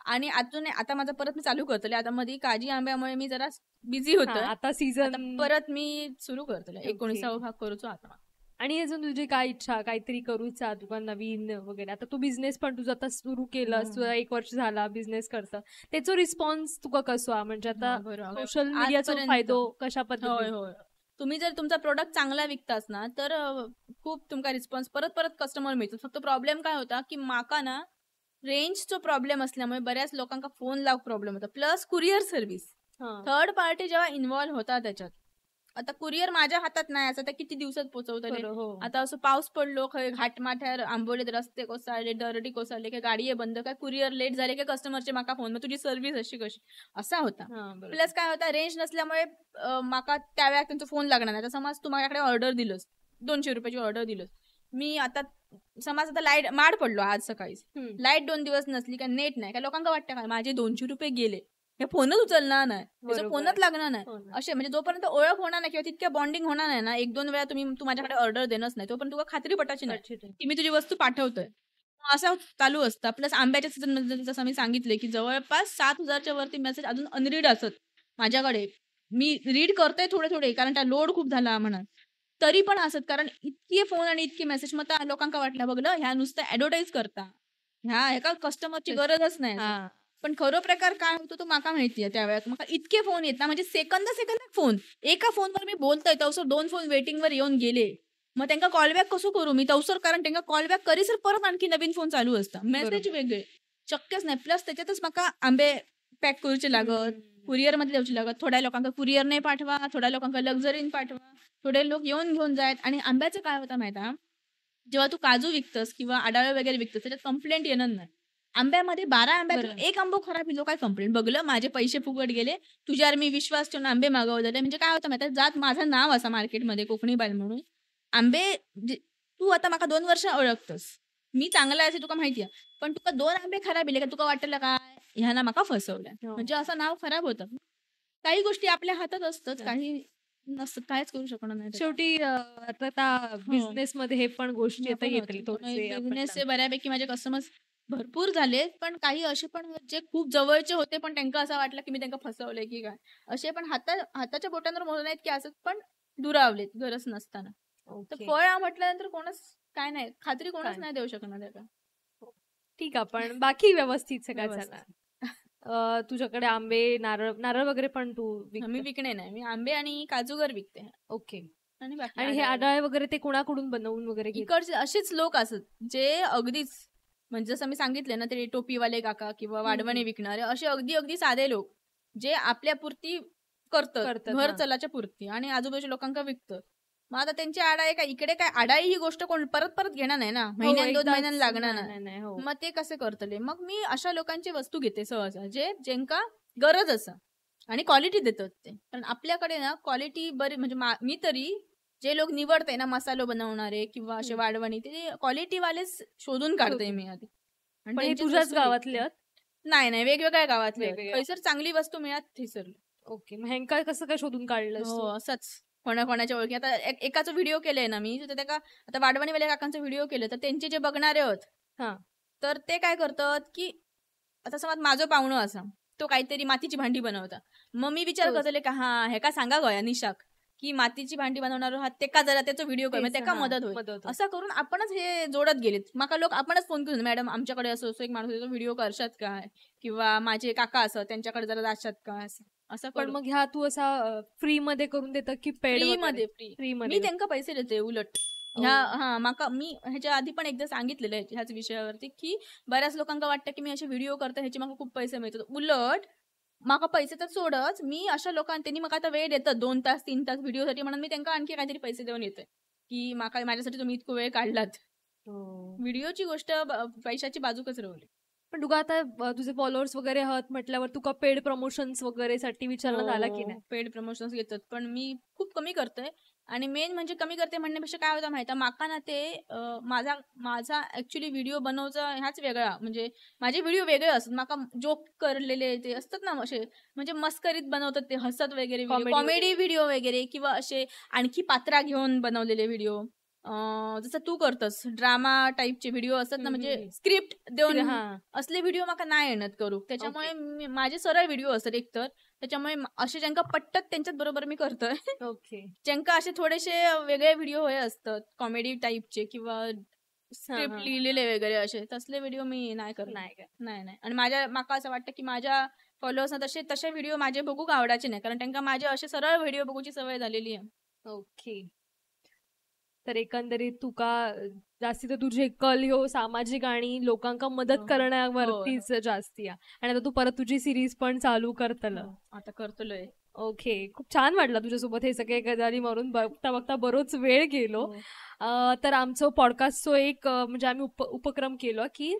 आणि आता माझं परत मी चालू करतले. आता मध्ये काजी आंब्यामुळे मी जरा बिझी होतं. आता सीझन परत मी सुरू करतले. 19वा भाग करूचो आता. आणि अजून तुझी काय इच्छा काहीतरी करूचा तुका नवीन वगैरे. आता तू बिझनेस पण तुझा आता सुरू केलास. तुझा 1 वर्ष झाला बिझनेस करता. त्याचा रिस्पॉन्स तुका कसो म्हणजे आता सोशल मीडियाचा फायदो कशा पद्धतीने. तुम्ही जर तुमचा प्रोडक्ट चांगला विकतास ना तर खूप तुमका रिस्पॉन्स परत कस्टमर मिळतो. फक्त प्रॉब्लेम काय होता की माका ना रेंजचा प्रॉब्लेम असल्यामुळे बऱ्याच लोकांना फोन लावून प्रॉब्लेम होता. Plus courier service third party जेव्हा इन्व्हॉल्व्ह होता त्याच्यात. आता कुरिअर माझ्या हातात नाही असं तर किती दिवसात पोहोचवतले. आता असं पाऊस पडलो घाटमाठ्यावर आंबोलीत रस्ते कोसळले दरडी कोसळले काय गाडी बंद काय कुरिअर लेट झाले काय कस्टमरचे माका फोन मग तुझी सर्व्हिस अशी कशी असा होता. प्लस काय होता रेंज नसल्यामुळे माका त्यावेळेला त्यांचा फोन लागणार नाही. आता समज तू माझ्याकडे ऑर्डर दिलंस 200 रुपयाची ऑर्डर दिलंस. मी आता समज आता लाईट माड पडलो आज सकाळी लाईट 2 दिवस नसली का नेट नाही का लोकांना वाटतं काय माझे 200 रुपये गेले हे फोनच उचलणार नाही त्याचा फोनच लागणार नाही. असे म्हणजे जोपर्यंत ओळख होणार नाही किंवा तितक्या बॉन्डिंग होणार नाही ना 1-2 वेळा तू माझ्याकडे ऑर्डर देणंच नाही तोपर्यंत तुला खात्री पटायची नाही की मी तुझी वस्तू पाठवतोय. असं चालू असतं. प्लस आंब्याच्या सीझन मध्ये जसं मी सांगितले की जवळपास 7,000च्या वरती मेसेज अजून अनरीड असत माझ्याकडे. मी रीड करतोय थोडे कारण त्या लोड खूप झाला म्हणा तरी पण असत कारण इतके फोन आणि इतके मेसेज. मग त्या लोकांना वाटलं बघलं ह्या नुसतं ऍडव्हर्टाईज करता ह्या एका कस्टमरची गरजच नाही. पण खरं प्रकार काय होतो तो माका माहितीये. त्यावेळेस मग इतके फोन येत ना म्हणजे सेकंद फोन एका फोनवर मी बोलतोय तवसर 2 फोन वेटिंगवर येऊन गेले. मग त्यांना कॉलबॅक कसं करू मी तवसर कारण त्यांना कॉलबॅक करीसर परत आणखी नवीन फोन चालू असता मेसेज वेगळे शक्यच नाही. प्लस त्याच्यातच माका आंबे पॅक करूचे लागत कुरिअर मध्ये द्यायची लागत. थोड्या लोकांना कुरिअर नाही पाठवा थोड्या लोकांना लक्झरीन पाठवा थोडे लोक येऊन घेऊन जायत. आणि आंब्याचं काय होतं माहिती जेव्हा तू काजू विकतस किंवा आडाळे वगैरे विकतस त्याच्यात कंप्लेंट येणार नाही. आंब्यामध्ये 12 आंब्यात एक आंबो खराब इलो काय कंप्लेंट बघलं माझे पैसे फुकट गेले तुझ्यावर मी विश्वास ठेवून आंबे मागवले. म्हणजे काय होतं माहिती जात माझं नाव असं मार्केटमध्ये कोकणी बाल म्हणून आंबे तू आता माका 2 वर्ष ओळखतस मी चांगला असे तुका माहिती आहे पण तुका 2 आंबे खराब इले का तुका वाटलं काय ह्याना माका फसवलं म्हणजे असं नाव खराब होतं. काही गोष्टी आपल्या हातात असतात काही नसतं काहीच करू शकणार नाही. शेवटी आता बिझनेस मध्ये हे पण गोष्टी आता येतील. बिझनेस बऱ्यापैकी माझे कस्टमर्स भरपूर झाले पण काही असे पण जे खूप जवळचे होते पण त्यांना असं वाटलं की मी त्यांना फसवलंय की काय असे पण हाताच्या बोटांवर मोजून आहेत की असं पण दुरावलेत गरज नसताना. तर फळ म्हटल्यानंतर कोणच काय नाही खात्री कोणच नाही देऊ शकणार त्याचा. ठीक आहे पण बाकी व्यवस्थित सगळं झालं. तुझ्याकडे आंबे नारळ वगैरे पण तू मी विकणे नाही मी आंबे आणि काजूगर विकते. ओके. आणि हे आडाळे वगैरे ते कोणाकडून बनवून वगैरे इकडचे असेच लोक असत जे अगदीच म्हणजे जसं मी सांगितले ना ते टोपीवाले काका किंवा वाढवणे विकणारे असे अगदी साधे लोक जे आपल्या पुरती करतात घर चलाच्या पुरती आणि आजूबाजूच्या लोकांना विकतात. मग आता त्यांची आडाई काय इकडे काय आडाई ही गोष्ट कोण परत घेणार नाही ना महिन्यात 2 महिन्यांना लागणार नाही. मग ते कसे करतले मग मी अशा लोकांची वस्तू घेते सहसा ज्यांका गरज असं आणि क्वालिटी देतात ते. कारण आपल्याकडे ना क्वालिटी बरी म्हणजे मी तरी जे लोक निवडते ना मसालो बनवणारे किंवा असे वाढवणी ते क्वालिटी वालेच शोधून काढते मी आधी. आणि तुझ्याच गावातले नाही वेगवेगळ्या गावातले खैसर चांगली वस्तू मिळत थैसर. ओके. मग ह्यांका कसं काय शोधून काढलं. असंच कोणाच्या ओळखी. आता एकाचा व्हिडिओ केलाय ना मी त्या आता वाढवणीवाल्या काकांचा व्हिडिओ केलं तर त्यांचे जे बघणारे आहोत तर ते काय करतात की आता समज माझं पाहुणं असा तो काहीतरी मातीची भांडी बनवता मग मी विचार करतले का हे का सांगा गया निशाक की मातीची भांडी बनवणार आहात तेका जरा त्याचा व्हिडिओ कर तेका मदत होईल. असं करून आपणच हे जोडत गेलेत. माका लोक आपणच फोन करून मॅडम आमच्याकडे असं एक माणूस व्हिडिओ करशात काय, किंवा माझे काका असं त्यांच्याकडे जरा जाशात का, असं. पण मग ह्या तू असा फ्री मध्ये करून देतं की पेड मध्ये? फ्री मध्ये मी त्यांना पैसे देते उलट. मी ह्याच्या आधी पण एकदा सांगितलेलं आहे ह्याच विषयावरती की बऱ्याच लोकांना वाटतं की मी असे व्हिडिओ करते ह्याचे मला खूप पैसे मिळतात. उलट माका पैसे तर सोडच, मी अशा लोकांना त्यांनी मग आता वेळ देतात 2 तास 3 तास व्हिडिओसाठी म्हणून मी त्यांना आणखी काहीतरी पैसे देऊन येते की माझ्यासाठी तुम्ही इतकं वेळ काढलात. व्हिडिओची गोष्ट पैशाची बाजूकच राहिली. पण तुका आता तुझे फॉलोअर्स वगैरे आहात म्हटल्यावर तुका पेड प्रमोशन्स वगैरे साठी विचारण्यात आला की नाही? पेड प्रमोशन्स घेतात पण मी खूप कमी करते. आणि मेन म्हणजे कमी करते म्हणण्यापेक्षा काय होतं माहिती, माका ना ते माझा ऍक्च्युली व्हिडिओ बनवचा ह्याच वेगळा, म्हणजे माझे व्हिडिओ वेगळे असतात. माका जोक करलेले ते असतात ना असे, म्हणजे मस्करीत बनवतात ते, हसत वगैरे कॉमेडी व्हिडिओ वगैरे, किंवा असे आणखी पात्रा घेऊन बनवलेले व्हिडिओ, जसं तू करतस ड्रामा टाईपचे व्हिडिओ असतात ना, म्हणजे स्क्रिप्ट देऊन असले व्हिडिओ माका नाही येणत करू. त्याच्यामुळे माझे सरळ व्हिडिओ असतात एकतर, त्याच्यामुळे असे ज्यांका पट्टत त्यांच्यात बरोबर मी करतोय. ज्यांका असे थोडेसे वेगळे व्हिडिओ होय असतात कॉमेडी टाईपचे किंवा स्क्रिप्ट लिहिलेले वगैरे असे, तसले व्हिडिओ मी नाही करत. नाही. आणि माका असं वाटतं की माझ्या फॉलोअर्सना तसे व्हिडिओ माझे बघूक आवडायचे नाही, कारण त्यांना माझे असे सरळ व्हिडिओ बघूची सवय झालेली आहे. ओके. तर एकंदरीत तुका जास्ती तर तुझे कल ह्यो सामाजिक आणि लोकांका मदत करण्यावरतीच जास्ती आहे. आणि आता तू परत तुझी सिरीज पण चालू करतलं. आता करतलोय. ओके. खूप छान वाटलं तुझ्यासोबत हे सगळे गजाली मारून बघता बघता बरोच वेळ गेलो. तर आमचं पॉडकास्टचं एक म्हणजे आम्ही उपक्रम केलो की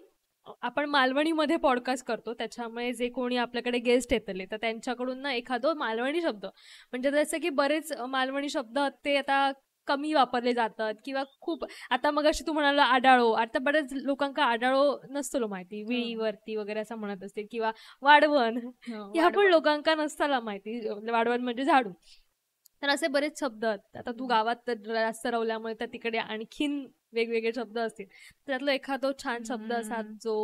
आपण मालवणीमध्ये पॉडकास्ट करतो, त्याच्यामुळे जे कोणी आपल्याकडे गेस्ट येतले तर त्यांच्याकडून ना एखादं मालवणी शब्द, म्हणजे जसं की बरेच मालवणी शब्द ते आता कमी वापरले जातात, किंवा खूप आता मग अशी तू म्हणाला आडाळो, आता बरेच लोकांना आडाळो नसतो माहिती, विळीवरती वगैरे असं म्हणत असतील, किंवा वाढवण ह्या पण लोकांना नसताना माहिती, वाढवण म्हणजे झाडू. तर असे बरेच शब्द आहेत. आता तू गावात जास्त राहिल्यामुळे तर तिकडे आणखीन वेगवेगळे शब्द असतील, त्यातला एखादा छान शब्द असात जो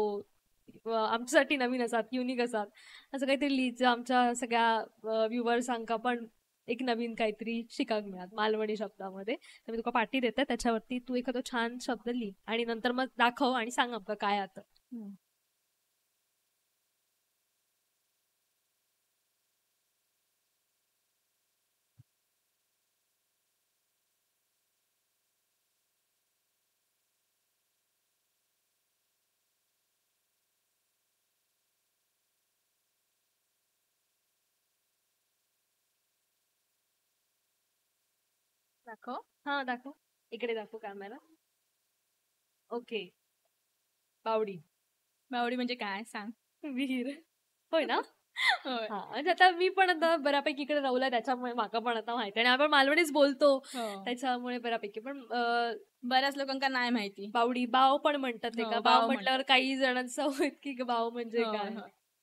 आमच्यासाठी नवीन असतात, युनिक असतात, असं काहीतरी लिहिचं आमच्या सगळ्या व्ह्युअर्सांका पण एक नवीन काहीतरी शिकायला मिळाल मालवणी शब्दामध्ये. तर मी तुका पाठी देते, त्याच्यावरती तू एखादा छान शब्द लिही आणि नंतर मग दाखव आणि सांग आमका काय आता. दाखव. दाखव, इकडे दाखव कॅमेरा. ओके. बावडी. बावडी म्हणजे काय सांग. विहीर. होय ना? म्हणजे आता मी पण आता बऱ्यापैकी इकडे राहुला, त्याच्यामुळे माका पण आता माहिती, आणि आपण मालवणीच बोलतो त्याच्यामुळे बऱ्यापैकी. पण बऱ्याच लोकांना नाही माहिती. बावडी, बाव पण म्हणतात का? बाव म्हटल्यावर काही जणांचं होत की बाव म्हणजे काय,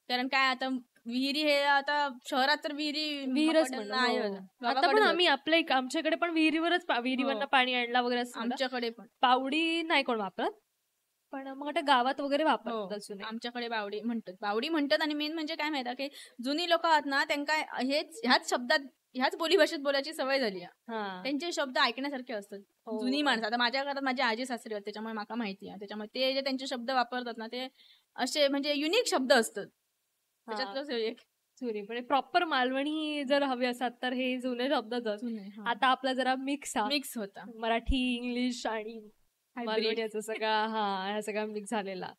कारण काय आता विहिरी हे आता शहरात तर विहीरच नाही. आता पण आम्ही आमच्याकडे पण विहिरीवरनं पाणी आणला वगैरे असं. आमच्याकडे पण बावडी नाही कोण वापरत, पण मग आता गावात वगैरे वापरतात. आमच्याकडे बावडी म्हणतात. आणि मेन म्हणजे काय माहिती की जुनी लोक आहात ना, त्यांना ह्याच शब्दात ह्याच बोली भाषेत बोलायची सवय झाली आहे. त्यांचे शब्द ऐकण्यासारखे असतात. जुनी माणसं, आता माझ्या घरात माझे आजी सासरे आहेत, त्याच्यामुळे मला माहिती आहे. त्याच्यामुळे ते जे त्यांचे शब्द वापरतात ना, ते असे म्हणजे युनिक शब्द असतात. म्हणजे प्रॉपर मालवणी जर हवे असतात तर हे जुने शब्दच. आता आपला जरा मिक्स होता, मराठी, इंग्लिश आणि मालवणीचा सगळा मिक्स झालेला.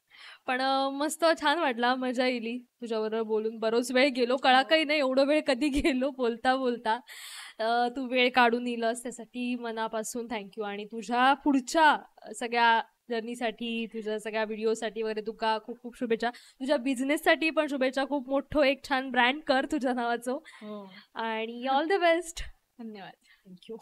पण मस्त छान वाटला, मजा येईल तुझ्याबरोबर बोलून. बरोच वेळ गेलो, कळा काही नाही एवढं वेळ कधी गेलो बोलता बोलता. तू वेळ काढून येलस त्यासाठी मनापासून थँक्यू. आणि तुझ्या पुढच्या सगळ्या जर्नीसाठी, तुझ्या सगळ्या व्हिडिओसाठी वगैरे तुका खूप खूप शुभेच्छा. तुझ्या बिझनेससाठी पण शुभेच्छा. खूप मोठं एक छान ब्रँड कर तुझ्या नावाचं. आणि ऑल द बेस्ट. धन्यवाद. थँक्यू.